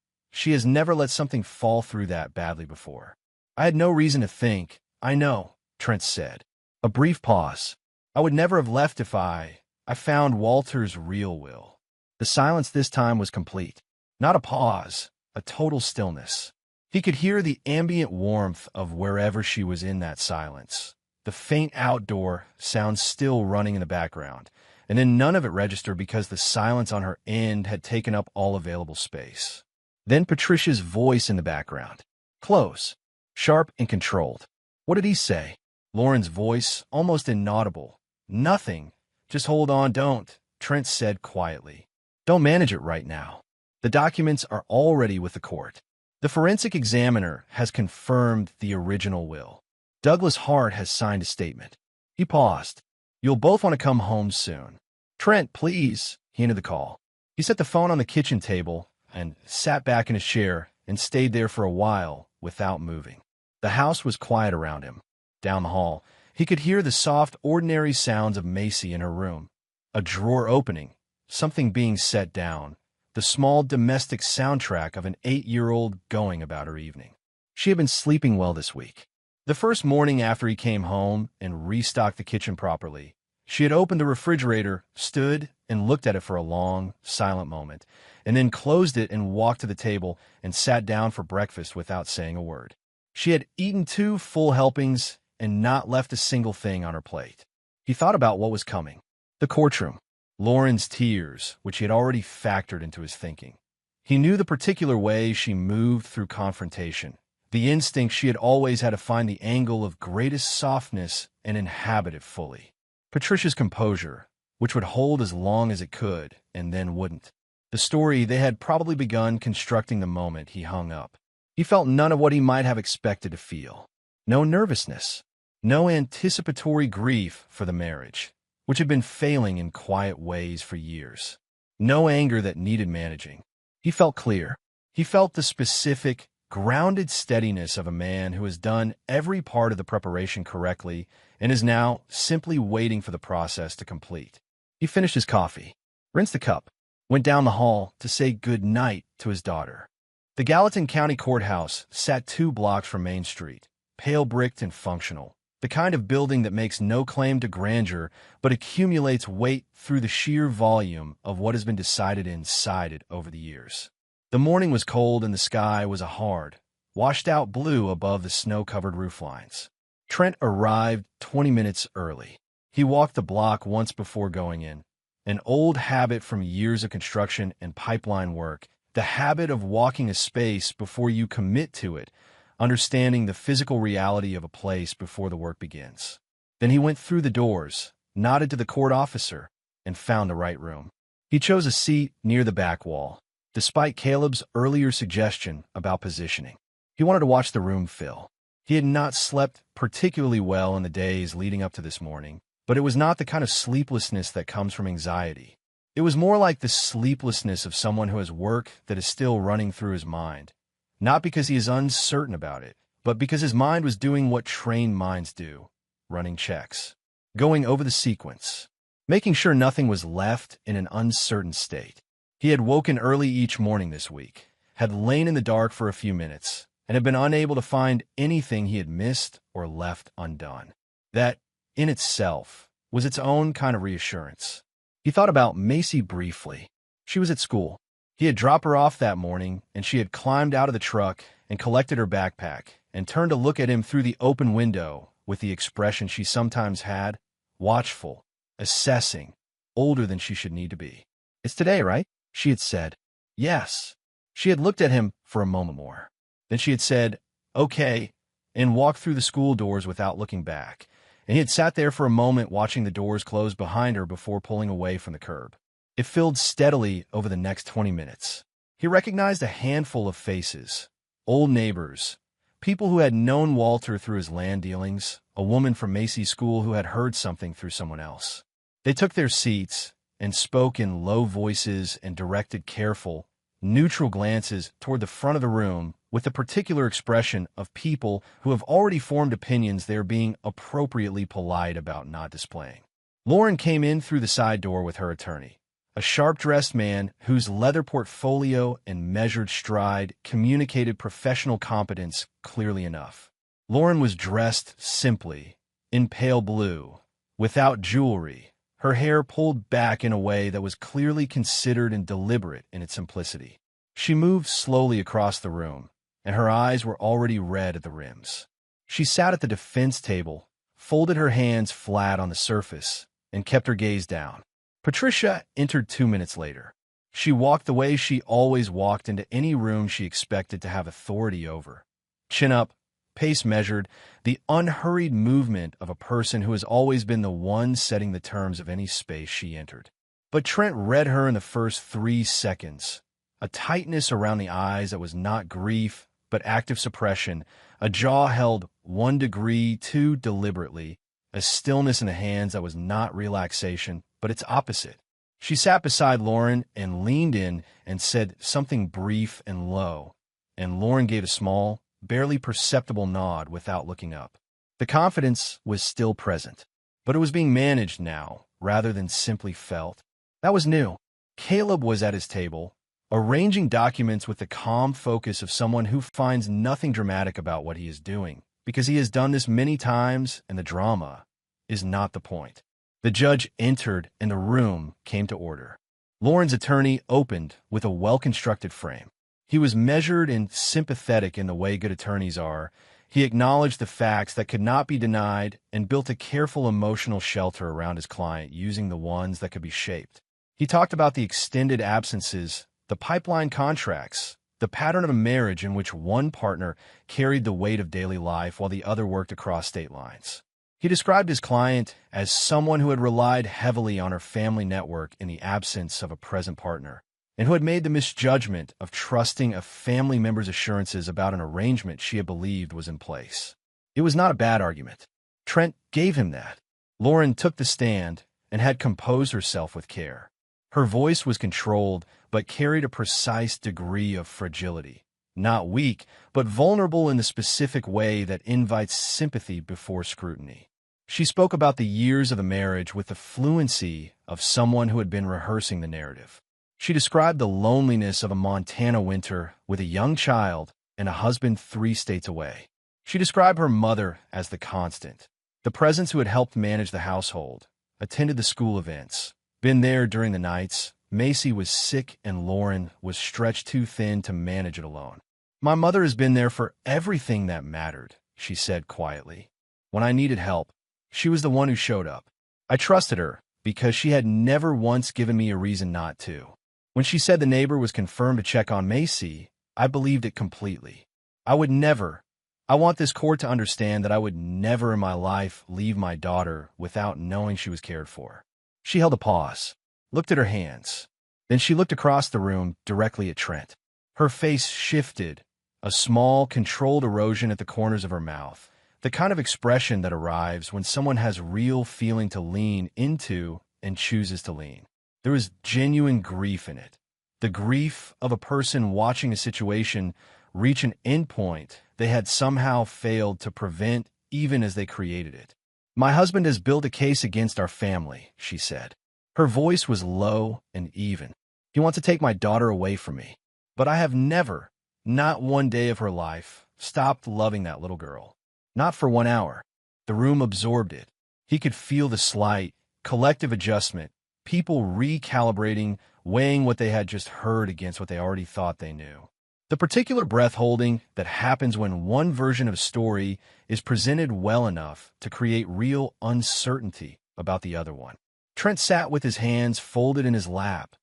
let something fall through that badly before. I had no reason to think. I know, Trent said. A brief pause. I would never have left if I found Walter's real will. The silence this time was complete. Not a pause, a total stillness. He could hear the ambient warmth of wherever she was in that silence. The faint outdoor sound still running in the background, and then none of it registered because the silence on her end had taken up all available space. Then Patricia's voice in the background. Close, sharp and controlled. What did he say? Lauren's voice, almost inaudible. Nothing. Just hold on, don't, Trent said quietly. Don't manage it right now. The documents are already with the court. The forensic examiner has confirmed the original will. Douglas Hart has signed a statement. He paused. You'll both want to come home soon. Trent, please, he ended the call. He set the phone on the kitchen table and sat back in his chair and stayed there for a while without moving. The house was quiet around him. Down the hall, he could hear the soft, ordinary sounds of Macy in her room. A drawer opening, something being set down, the small domestic soundtrack of an 8-year-old going about her evening. She had been sleeping well this week. The first morning after he came home and restocked the kitchen properly, she had opened the refrigerator, stood, and looked at it for a long, silent moment, and then closed it and walked to the table and sat down for breakfast without saying a word. She had eaten 2 full helpings and not left a single thing on her plate. He thought about what was coming. The courtroom. Lauren's tears, which he had already factored into his thinking. He knew the particular way she moved through confrontation, the instinct she had always had to find the angle of greatest softness and inhabit it fully. Patricia's composure, which would hold as long as it could and then wouldn't. The story they had probably begun constructing the moment he hung up. He felt none of what he might have expected to feel. No nervousness, no anticipatory grief for the marriage, which had been failing in quiet ways for years. No anger that needed managing. He felt clear. He felt the specific, grounded steadiness of a man who has done every part of the preparation correctly and is now simply waiting for the process to complete. He finished his coffee, rinsed the cup, went down the hall to say good night to his daughter. The Gallatin County Courthouse sat 2 blocks from Main Street, pale-bricked and functional, the kind of building that makes no claim to grandeur but accumulates weight through the sheer volume of what has been decided inside it over the years. The morning was cold and the sky was a hard, washed-out blue above the snow-covered rooflines. Trent arrived 20 minutes early. He walked the block once before going in, an old habit from years of construction and pipeline work, the habit of walking a space before you commit to it, understanding the physical reality of a place before the work begins. Then he went through the doors, nodded to the court officer, and found the right room. He chose a seat near the back wall, despite Caleb's earlier suggestion about positioning. He wanted to watch the room fill. He had not slept particularly well in the days leading up to this morning, but it was not the kind of sleeplessness that comes from anxiety. It was more like the sleeplessness of someone who has work that is still running through his mind, not because he is uncertain about it, but because his mind was doing what trained minds do, running checks, going over the sequence, making sure nothing was left in an uncertain state. He had woken early each morning this week, had lain in the dark for a few minutes, and had been unable to find anything he had missed or left undone. That, in itself, was its own kind of reassurance. He thought about Macy briefly. She was at school. He had dropped her off that morning, and she had climbed out of the truck and collected her backpack and turned to look at him through the open window with the expression she sometimes had, watchful, assessing, older than she should need to be. "It's today, right?" she had said. "Yes." She had looked at him for a moment more. Then she had said, "Okay," and walked through the school doors without looking back, and he had sat there for a moment watching the doors close behind her before pulling away from the curb. It filled steadily over the next 20 minutes. He recognized a handful of faces, old neighbors, people who had known Walter through his land dealings, a woman from Macy's school who had heard something through someone else. They took their seats and spoke in low voices and directed careful, neutral glances toward the front of the room with the particular expression of people who have already formed opinions they are being appropriately polite about not displaying. Lauren came in through the side door with her attorney, a sharp-dressed man whose leather portfolio and measured stride communicated professional competence clearly enough. Lauren was dressed simply, in pale blue, without jewelry, her hair pulled back in a way that was clearly considered and deliberate in its simplicity. She moved slowly across the room, and her eyes were already red at the rims. She sat at the defense table, folded her hands flat on the surface, and kept her gaze down. Patricia entered 2 minutes later. She walked the way she always walked into any room she expected to have authority over. Chin up, pace measured, the unhurried movement of a person who has always been the one setting the terms of any space she entered. But Trent read her in the first 3 seconds. A tightness around the eyes that was not grief, but active suppression, a jaw held 1 degree too deliberately, a stillness in the hands that was not relaxation, but its opposite. She sat beside Lauren and leaned in and said something brief and low, and Lauren gave a small, barely perceptible nod without looking up. The confidence was still present, but it was being managed now, rather than simply felt. That was new. Caleb was at his table, arranging documents with the calm focus of someone who finds nothing dramatic about what he is doing, because he has done this many times and the drama is not the point. The judge entered and the room came to order. Lauren's attorney opened with a well-constructed frame. He was measured and sympathetic in the way good attorneys are. He acknowledged the facts that could not be denied and built a careful emotional shelter around his client using the ones that could be shaped. He talked about the extended absences, the pipeline contracts, the pattern of a marriage in which one partner carried the weight of daily life while the other worked across state lines. He described his client as someone who had relied heavily on her family network in the absence of a present partner, and who had made the misjudgment of trusting a family member's assurances about an arrangement she had believed was in place. It was not a bad argument. Trent gave him that. Lauren took the stand and had composed herself with care. Her voice was controlled, but carried a precise degree of fragility. Not weak, but vulnerable in the specific way that invites sympathy before scrutiny. She spoke about the years of the marriage with the fluency of someone who had been rehearsing the narrative. She described the loneliness of a Montana winter with a young child and a husband 3 states away. She described her mother as the constant, the presence who had helped manage the household, attended the school events, been there during the nights. Macy was sick and Lauren was stretched too thin to manage it alone. My mother has been there for everything that mattered, she said quietly. When I needed help, she was the one who showed up. I trusted her because she had never once given me a reason not to. When she said the neighbor was confirmed to check on Macy, I believed it completely. I want this court to understand that I would never in my life leave my daughter without knowing she was cared for. She held a pause, looked at her hands. Then she looked across the room directly at Trent. Her face shifted, a small, controlled erosion at the corners of her mouth, the kind of expression that arrives when someone has real feeling to lean into and chooses to lean. There was genuine grief in it, the grief of a person watching a situation reach an endpoint they had somehow failed to prevent even as they created it. My husband has built a case against our family, she said. Her voice was low and even. He wants to take my daughter away from me. But I have never, not one day of her life, stopped loving that little girl. Not for 1 hour. The room absorbed it. He could feel the slight, collective adjustment, people recalibrating, weighing what they had just heard against what they already thought they knew. The particular breath-holding that happens when one version of a story is presented well enough to create real uncertainty about the other one. Trent sat with his hands folded in his lap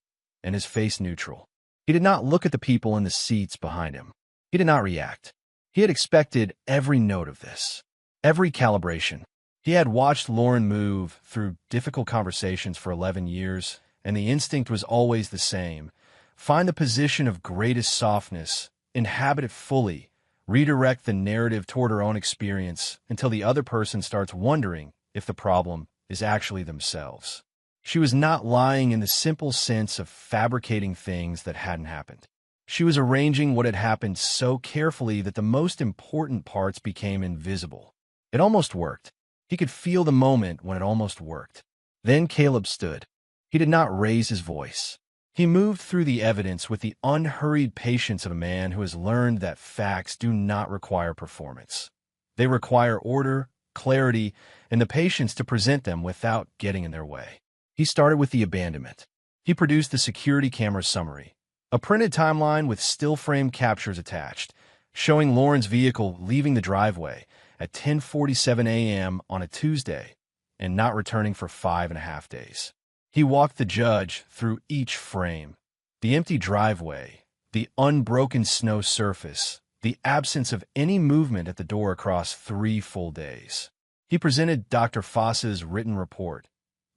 and his face neutral. He did not look at the people in the seats behind him. He did not react. He had expected every note of this, every calibration. He had watched Lauren move through difficult conversations for 11 years, and the instinct was always the same. Find the position of greatest softness, inhabit it fully, redirect the narrative toward her own experience until the other person starts wondering if the problem is actually themselves. She was not lying in the simple sense of fabricating things that hadn't happened. She was arranging what had happened so carefully that the most important parts became invisible. It almost worked. He could feel the moment when it almost worked. Then Caleb stood. He did not raise his voice. He moved through the evidence with the unhurried patience of a man who has learned that facts do not require performance. They require order, clarity, and the patience to present them without getting in their way. He started with the abandonment. He produced the security camera summary, a printed timeline with still-frame captures attached, showing Lauren's vehicle leaving the driveway at 10:47 a.m. on a Tuesday and not returning for 5.5 days. He walked the judge through each frame: the empty driveway, the unbroken snow surface, the absence of any movement at the door across 3 full days. He presented Dr. Foss's written report: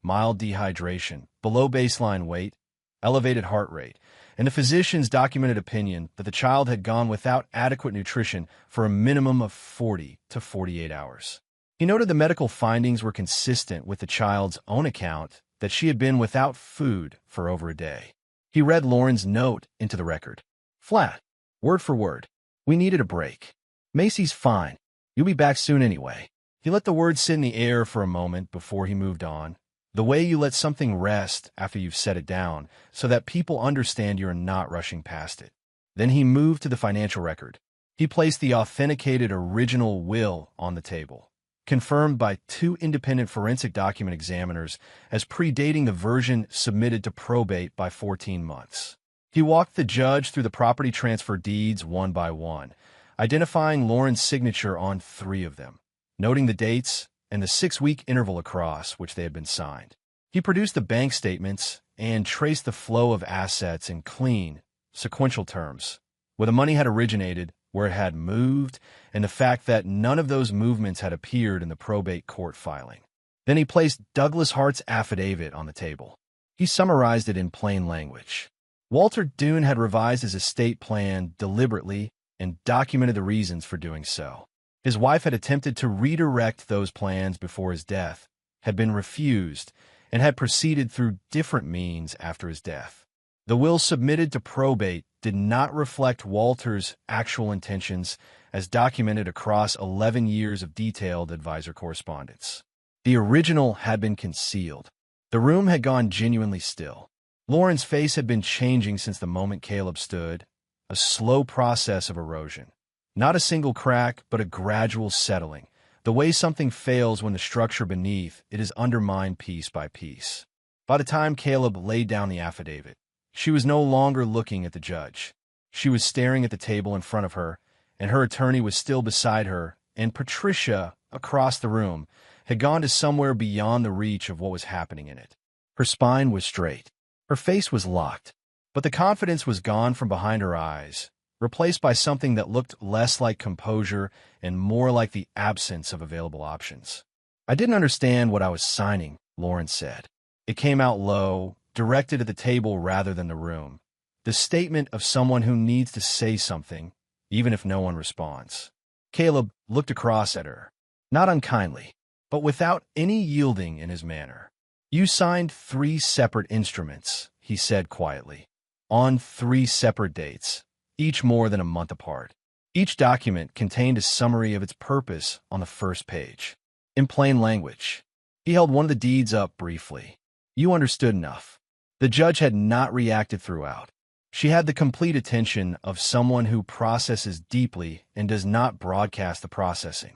mild dehydration, below baseline weight, elevated heart rate, and the physician's documented opinion that the child had gone without adequate nutrition for a minimum of 40 to 48 hours. He noted the medical findings were consistent with the child's own account that she had been without food for over a day. He read Lauren's note into the record. Flat, word for word. We needed a break. Macy's fine. You'll be back soon anyway. He let the words sit in the air for a moment before he moved on. The way you let something rest after you've set it down so that people understand you're not rushing past it. Then he moved to the financial record. He placed the authenticated original will on the table, confirmed by 2 independent forensic document examiners as predating the version submitted to probate by 14 months. He walked the judge through the property transfer deeds one by one, identifying Lauren's signature on 3 of them, noting the dates and the 6-week interval across which they had been signed. He produced the bank statements and traced the flow of assets in clean, sequential terms, where the money had originated, where it had moved, and the fact that none of those movements had appeared in the probate court filing. Then he placed Douglas Hart's affidavit on the table. He summarized it in plain language. Walter Dune had revised his estate plan deliberately and documented the reasons for doing so. His wife had attempted to redirect those plans before his death, had been refused, and had proceeded through different means after his death. The will submitted to probate did not reflect Walter's actual intentions, as documented across 11 years of detailed advisor correspondence. The original had been concealed. The room had gone genuinely still. Lauren's face had been changing since the moment Caleb stood, a slow process of erosion. Not a single crack, but a gradual settling. The way something fails when the structure beneath it is undermined piece by piece. By the time Caleb laid down the affidavit, she was no longer looking at the judge. She was staring at the table in front of her, and her attorney was still beside her, and Patricia, across the room, had gone to somewhere beyond the reach of what was happening in it. Her spine was straight. Her face was locked, but the confidence was gone from behind her eyes, replaced by something that looked less like composure and more like the absence of available options. "I didn't understand what I was signing," Lauren said. It came out low, directed at the table rather than the room. The statement of someone who needs to say something, even if no one responds. Caleb looked across at her, not unkindly, but without any yielding in his manner. "You signed 3 separate instruments," he said quietly, "on 3 separate dates, each more than a month apart. Each document contained a summary of its purpose on the first page. In plain language." He held one of the deeds up briefly. "You understood enough." The judge had not reacted throughout. She had the complete attention of someone who processes deeply and does not broadcast the processing.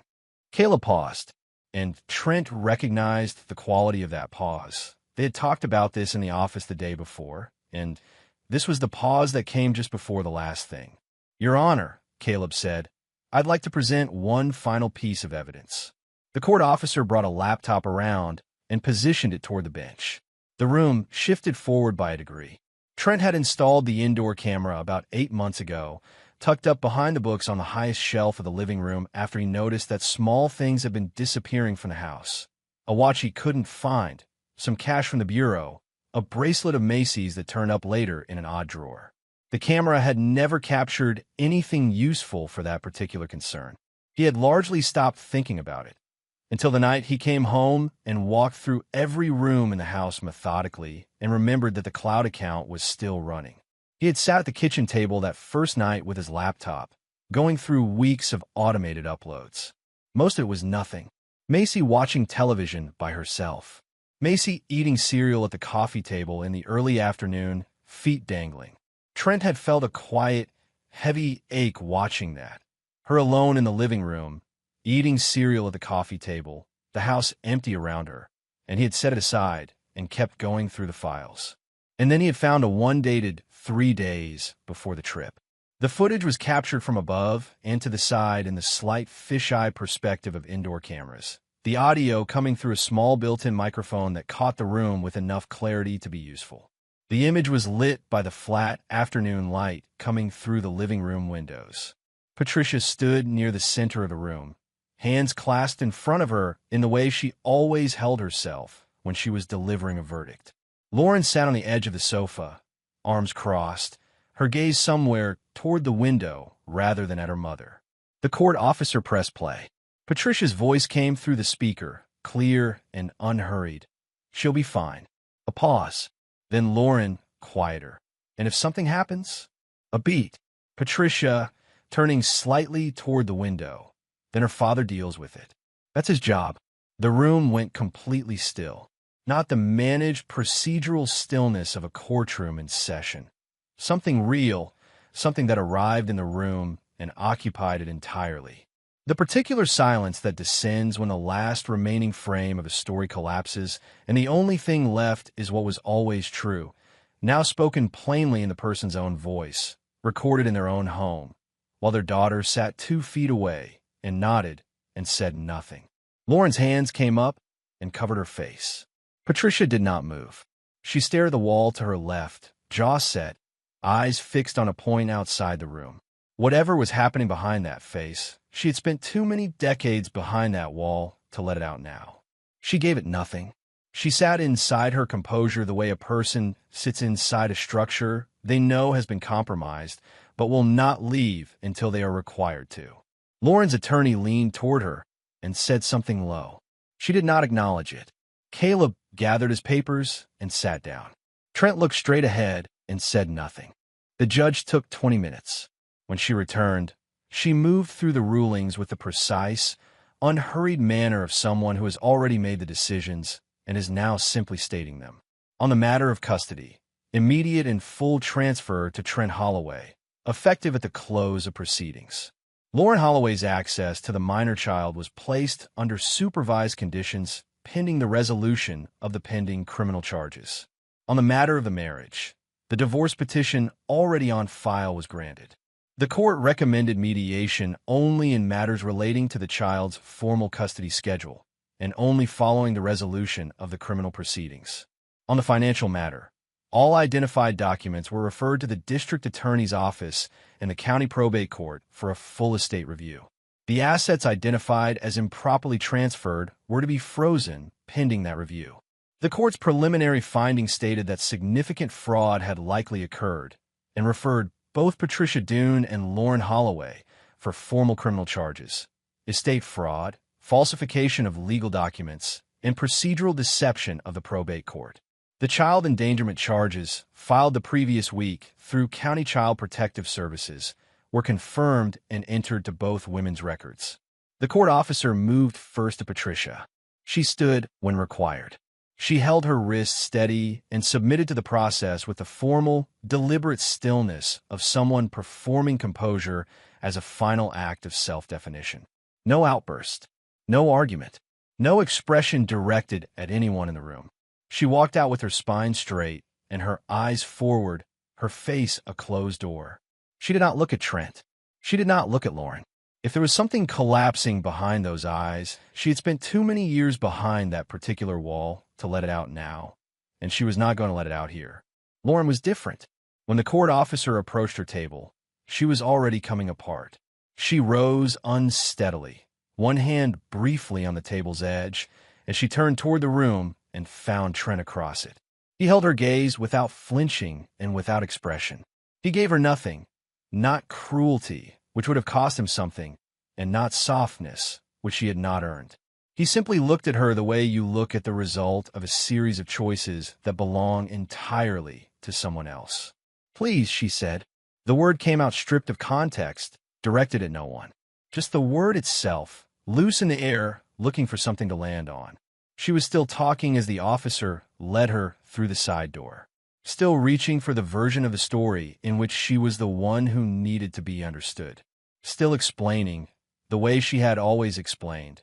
Caleb paused, and Trent recognized the quality of that pause. They had talked about this in the office the day before, and this was the pause that came just before the last thing. "Your Honor," Caleb said, "I'd like to present one final piece of evidence." The court officer brought a laptop around and positioned it toward the bench. The room shifted forward by a degree. Trent had installed the indoor camera about 8 months ago, tucked up behind the books on the highest shelf of the living room after he noticed that small things had been disappearing from the house. A watch he couldn't find, some cash from the bureau, a bracelet of Macy's that turned up later in an odd drawer. The camera had never captured anything useful for that particular concern. He had largely stopped thinking about it, until the night he came home and walked through every room in the house methodically and remembered that the cloud account was still running. He had sat at the kitchen table that first night with his laptop, going through weeks of automated uploads. Most of it was nothing. Macy watching television by herself. Macy eating cereal at the coffee table in the early afternoon, feet dangling. Trent had felt a quiet, heavy ache watching that. Her alone in the living room, eating cereal at the coffee table, the house empty around her, and he had set it aside and kept going through the files. And then he had found a one dated 3 days before the trip. The footage was captured from above and to the side in the slight fisheye perspective of indoor cameras, the audio coming through a small built-in microphone that caught the room with enough clarity to be useful. The image was lit by the flat afternoon light coming through the living room windows. Patricia stood near the center of the room, hands clasped in front of her in the way she always held herself when she was delivering a verdict. Lauren sat on the edge of the sofa, arms crossed, her gaze somewhere toward the window rather than at her mother. The court officer pressed play. Patricia's voice came through the speaker, clear and unhurried. "She'll be fine." A pause. Then Lauren, quieter. "And if something happens?" A beat. Patricia, turning slightly toward the window. "Then her father deals with it. That's his job." The room went completely still. Not the managed procedural stillness of a courtroom in session. Something real, something that arrived in the room and occupied it entirely. The particular silence that descends when the last remaining frame of a story collapses and the only thing left is what was always true, now spoken plainly in the person's own voice, recorded in their own home, while their daughter sat 2 feet away and nodded and said nothing. Lauren's hands came up and covered her face. Patricia did not move. She stared at the wall to her left, jaw set, eyes fixed on a point outside the room. Whatever was happening behind that face, she had spent too many decades behind that wall to let it out now. She gave it nothing. She sat inside her composure the way a person sits inside a structure they know has been compromised, but will not leave until they are required to. Lauren's attorney leaned toward her and said something low. She did not acknowledge it. Caleb gathered his papers, and sat down. Trent looked straight ahead and said nothing. The judge took 20 minutes. When she returned, she moved through the rulings with the precise, unhurried manner of someone who has already made the decisions and is now simply stating them. On the matter of custody, immediate and full transfer to Trent Holloway, effective at the close of proceedings. Lauren Holloway's access to the minor child was placed under supervised conditions pending the resolution of the pending criminal charges. On the matter of the marriage, the divorce petition already on file was granted. The court recommended mediation only in matters relating to the child's formal custody schedule and only following the resolution of the criminal proceedings. On the financial matter, all identified documents were referred to the district attorney's office and the county probate court for a full estate review. The assets identified as improperly transferred were to be frozen pending that review. The court's preliminary findings stated that significant fraud had likely occurred and referred both Patricia Dune and Lauren Holloway for formal criminal charges: estate fraud, falsification of legal documents, and procedural deception of the probate court. The child endangerment charges, filed the previous week through County Child Protective Services, were confirmed and entered to both women's records. The court officer moved first to Patricia. She stood when required. She held her wrists steady and submitted to the process with the formal, deliberate stillness of someone performing composure as a final act of self-definition. No outburst, no argument, no expression directed at anyone in the room. She walked out with her spine straight and her eyes forward, her face a closed door. She did not look at Trent. She did not look at Lauren. If there was something collapsing behind those eyes, she had spent too many years behind that particular wall to let it out now, and she was not going to let it out here. Lauren was different. When the court officer approached her table, she was already coming apart. She rose unsteadily, one hand briefly on the table's edge, as she turned toward the room and found Trent across it. He held her gaze without flinching and without expression. He gave her nothing, not cruelty, which would have cost him something, and not softness, which she had not earned. He simply looked at her the way you look at the result of a series of choices that belong entirely to someone else. "Please," she said. The word came out stripped of context, directed at no one. Just the word itself, loose in the air, looking for something to land on. She was still talking as the officer led her through the side door, still reaching for the version of the story in which she was the one who needed to be understood, still explaining the way she had always explained,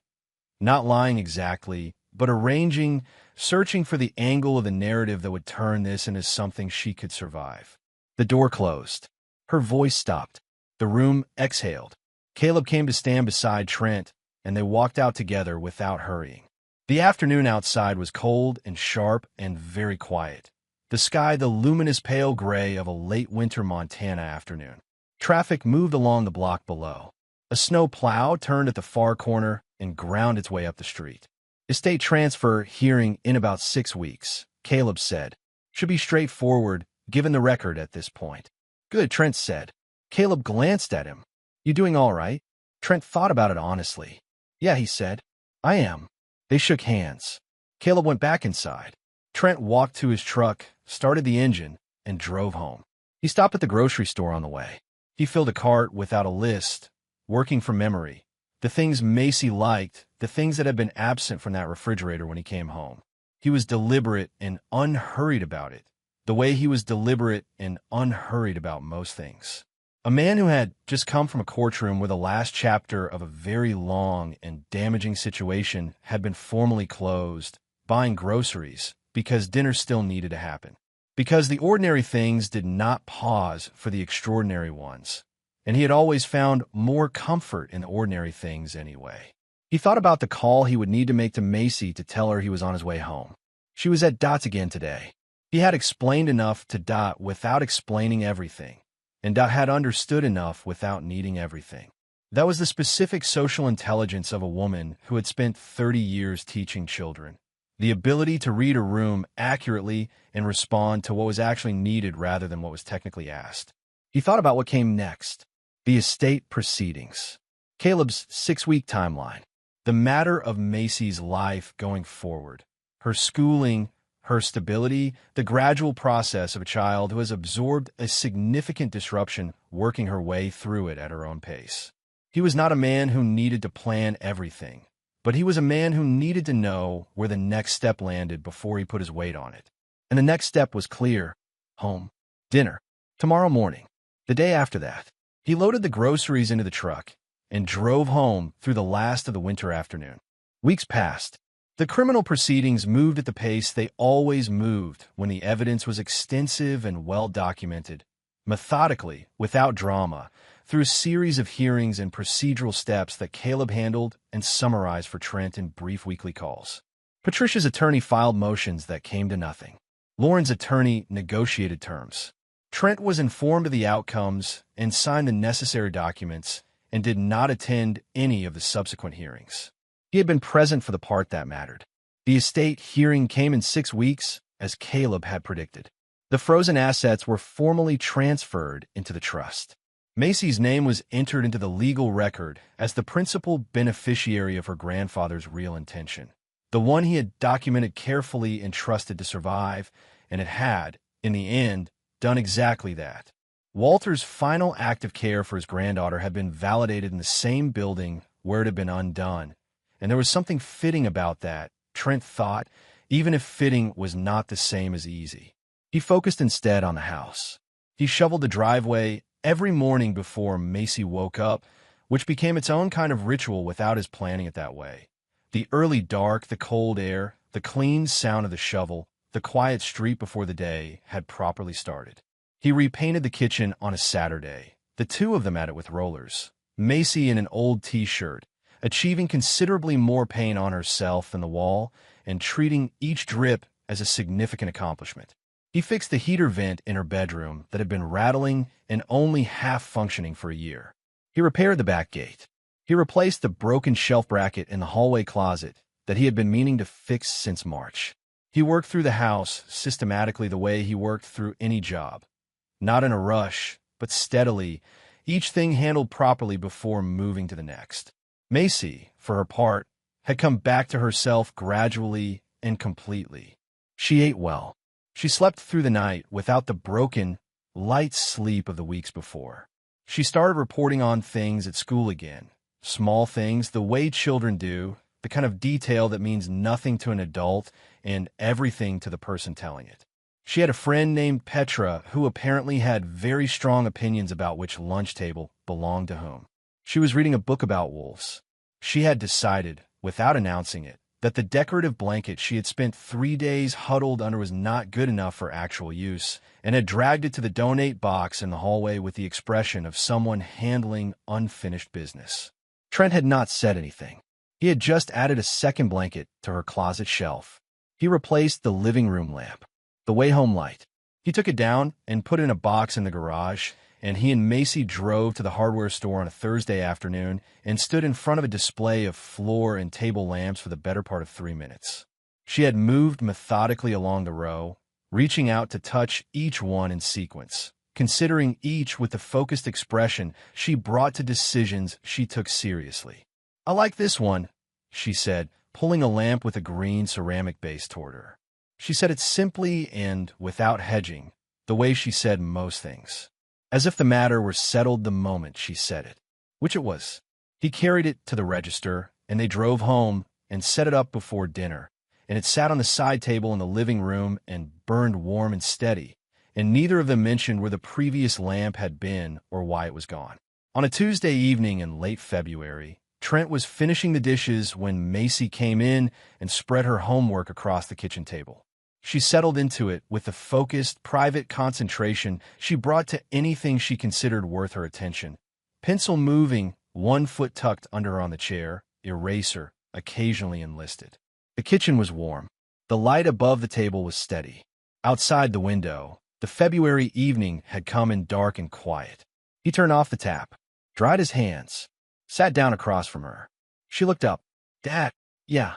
not lying exactly, but arranging, searching for the angle of the narrative that would turn this into something she could survive. The door closed. Her voice stopped. The room exhaled. Caleb came to stand beside Trent, and they walked out together without hurrying. The afternoon outside was cold and sharp and very quiet. The sky the luminous pale gray of a late winter Montana afternoon. Traffic moved along the block below. A snow plow turned at the far corner and ground its way up the street. "Estate transfer hearing in about 6 weeks," Caleb said. "Should be straightforward, given the record at this point." "Good," Trent said. Caleb glanced at him. "You doing all right?" Trent thought about it honestly. "Yeah," he said. "I am." They shook hands. Caleb went back inside. Trent walked to his truck, started the engine, and drove home. He stopped at the grocery store on the way. He filled a cart without a list, working from memory. The things Macy liked, the things that had been absent from that refrigerator when he came home. He was deliberate and unhurried about it, the way he was deliberate and unhurried about most things. A man who had just come from a courtroom where the last chapter of a very long and damaging situation had been formally closed, buying groceries, because dinner still needed to happen. Because the ordinary things did not pause for the extraordinary ones, and he had always found more comfort in the ordinary things anyway. He thought about the call he would need to make to Macy to tell her he was on his way home. She was at Dot's again today. He had explained enough to Dot without explaining everything, and Dot had understood enough without needing everything. That was the specific social intelligence of a woman who had spent 30 years teaching children. The ability to read a room accurately and respond to what was actually needed rather than what was technically asked. He thought about what came next. The estate proceedings. Caleb's 6-week timeline. The matter of Macy's life going forward. her schooling, her stability, the gradual process of a child who has absorbed a significant disruption, working her way through it at her own pace. He was not a man who needed to plan everything, but he was a man who needed to know where the next step landed before he put his weight on it. And the next step was clear: home, dinner, tomorrow morning. The day after that, he loaded the groceries into the truck and drove home through the last of the winter afternoon. Weeks passed. The criminal proceedings moved at the pace they always moved when the evidence was extensive and well-documented, methodically, without drama, through a series of hearings and procedural steps that Caleb handled and summarized for Trent in brief weekly calls. Patricia's attorney filed motions that came to nothing. Lauren's attorney negotiated terms. Trent was informed of the outcomes and signed the necessary documents and did not attend any of the subsequent hearings. He had been present for the part that mattered. The estate hearing came in 6 weeks, as Caleb had predicted. The frozen assets were formally transferred into the trust. Macy's name was entered into the legal record as the principal beneficiary of her grandfather's real intention, the one he had documented carefully and trusted to survive, and it had, in the end, done exactly that. Walter's final act of care for his granddaughter had been validated in the same building where it had been undone, and there was something fitting about that, Trent thought, even if fitting was not the same as easy. He focused instead on the house. He shoveled the driveway every morning before Macy woke up, which became its own kind of ritual without his planning it that way. The early dark, the cold air, the clean sound of the shovel, the quiet street before the day had properly started. He repainted the kitchen on a Saturday, the two of them at it with rollers, Macy in an old t-shirt, achieving considerably more paint on herself than the wall, and treating each drip as a significant accomplishment. He fixed the heater vent in her bedroom that had been rattling and only half functioning for a year. He repaired the back gate. He replaced the broken shelf bracket in the hallway closet that he had been meaning to fix since March. He worked through the house systematically the way he worked through any job. Not in a rush, but steadily, each thing handled properly before moving to the next. Macy, for her part, had come back to herself gradually and completely. She ate well. She slept through the night without the broken, light sleep of the weeks before. She started reporting on things at school again. Small things, the way children do, the kind of detail that means nothing to an adult and everything to the person telling it. She had a friend named Petra who apparently had very strong opinions about which lunch table belonged to whom. She was reading a book about wolves. She had decided, without announcing it, that the decorative blanket she had spent 3 days huddled under was not good enough for actual use, and had dragged it to the donate box in the hallway with the expression of someone handling unfinished business. Trent had not said anything. He had just added a second blanket to her closet shelf. He replaced the living room lamp, the way home light. He took it down and put it in a box in the garage, and he and Macy drove to the hardware store on a Thursday afternoon and stood in front of a display of floor and table lamps for the better part of 3 minutes. She had moved methodically along the row, reaching out to touch each one in sequence, considering each with the focused expression she brought to decisions she took seriously. "I like this one," she said, pulling a lamp with a green ceramic base toward her. She said it simply and without hedging, the way she said most things, as if the matter were settled the moment she said it, which it was. He carried it to the register, and they drove home and set it up before dinner, and it sat on the side table in the living room and burned warm and steady, and neither of them mentioned where the previous lamp had been or why it was gone. On a Tuesday evening in late February, Trent was finishing the dishes when Macy came in and spread her homework across the kitchen table. She settled into it with the focused, private concentration she brought to anything she considered worth her attention. Pencil moving, one foot tucked under her on the chair, eraser occasionally enlisted. The kitchen was warm. The light above the table was steady. Outside the window, the February evening had come in dark and quiet. He turned off the tap, dried his hands, sat down across from her. She looked up. "Dad, yeah."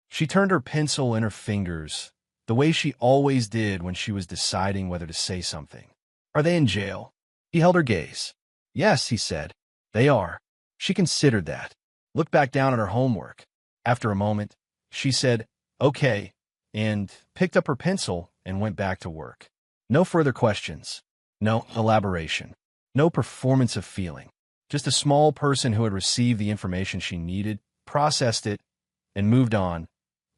She turned her pencil in her fingers, the way she always did when she was deciding whether to say something. "Are they in jail?" He held her gaze. "Yes," he said. "They are." She considered that, looked back down at her homework. After a moment, she said, "Okay," and picked up her pencil and went back to work. No further questions. No elaboration. No performance of feeling. Just a small person who had received the information she needed, processed it, and moved on.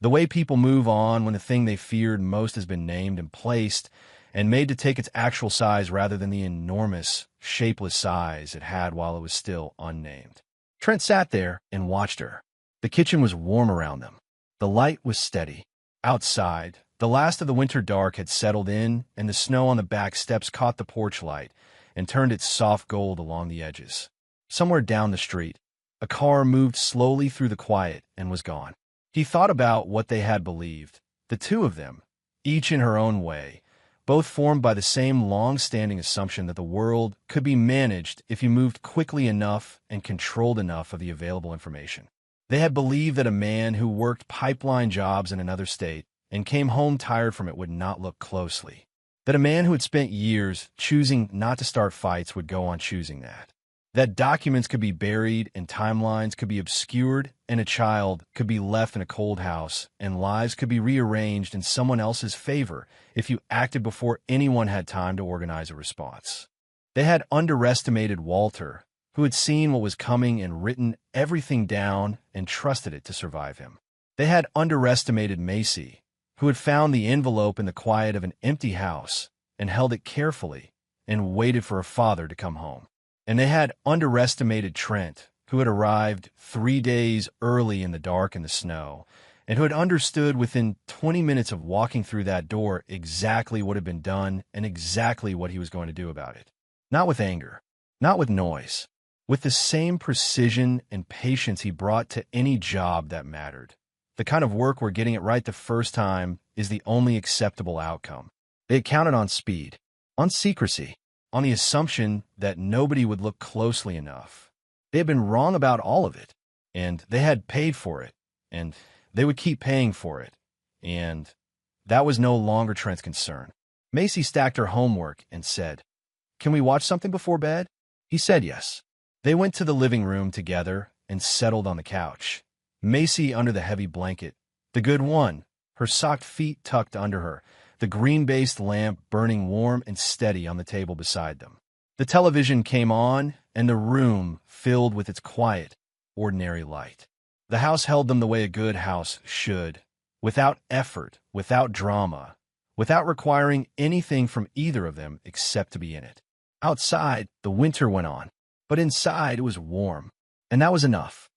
The way people move on when the thing they feared most has been named and placed and made to take its actual size rather than the enormous, shapeless size it had while it was still unnamed. Trent sat there and watched her. The kitchen was warm around them. The light was steady. Outside, the last of the winter dark had settled in, and the snow on the back steps caught the porch light and turned its soft gold along the edges. Somewhere down the street, a car moved slowly through the quiet and was gone. He thought about what they had believed, the two of them, each in her own way, both formed by the same long-standing assumption that the world could be managed if you moved quickly enough and controlled enough of the available information. They had believed that a man who worked pipeline jobs in another state and came home tired from it would not look closely. That a man who had spent years choosing not to start fights would go on choosing that. That documents could be buried and timelines could be obscured and a child could be left in a cold house and lives could be rearranged in someone else's favor if you acted before anyone had time to organize a response. They had underestimated Walter, who had seen what was coming and written everything down and trusted it to survive him. They had underestimated Macy, who had found the envelope in the quiet of an empty house and held it carefully and waited for a father to come home. And they had underestimated Trent, who had arrived 3 days early in the dark and the snow, and who had understood within 20 minutes of walking through that door exactly what had been done and exactly what he was going to do about it. Not with anger, not with noise, with the same precision and patience he brought to any job that mattered. The kind of work where getting it right the first time is the only acceptable outcome. They had counted on speed, on secrecy, on the assumption that nobody would look closely enough. They had been wrong about all of it, and they had paid for it, and they would keep paying for it, and that was no longer Trent's concern. Macy stacked her homework and said, "Can we watch something before bed?" He said yes. They went to the living room together and settled on the couch. Macy under the heavy blanket, the good one, her socked feet tucked under her, the green-based lamp burning warm and steady on the table beside them. The television came on, and the room filled with its quiet, ordinary light. The house held them the way a good house should, without effort, without drama, without requiring anything from either of them except to be in it. Outside, the winter went on, but inside it was warm, and that was enough.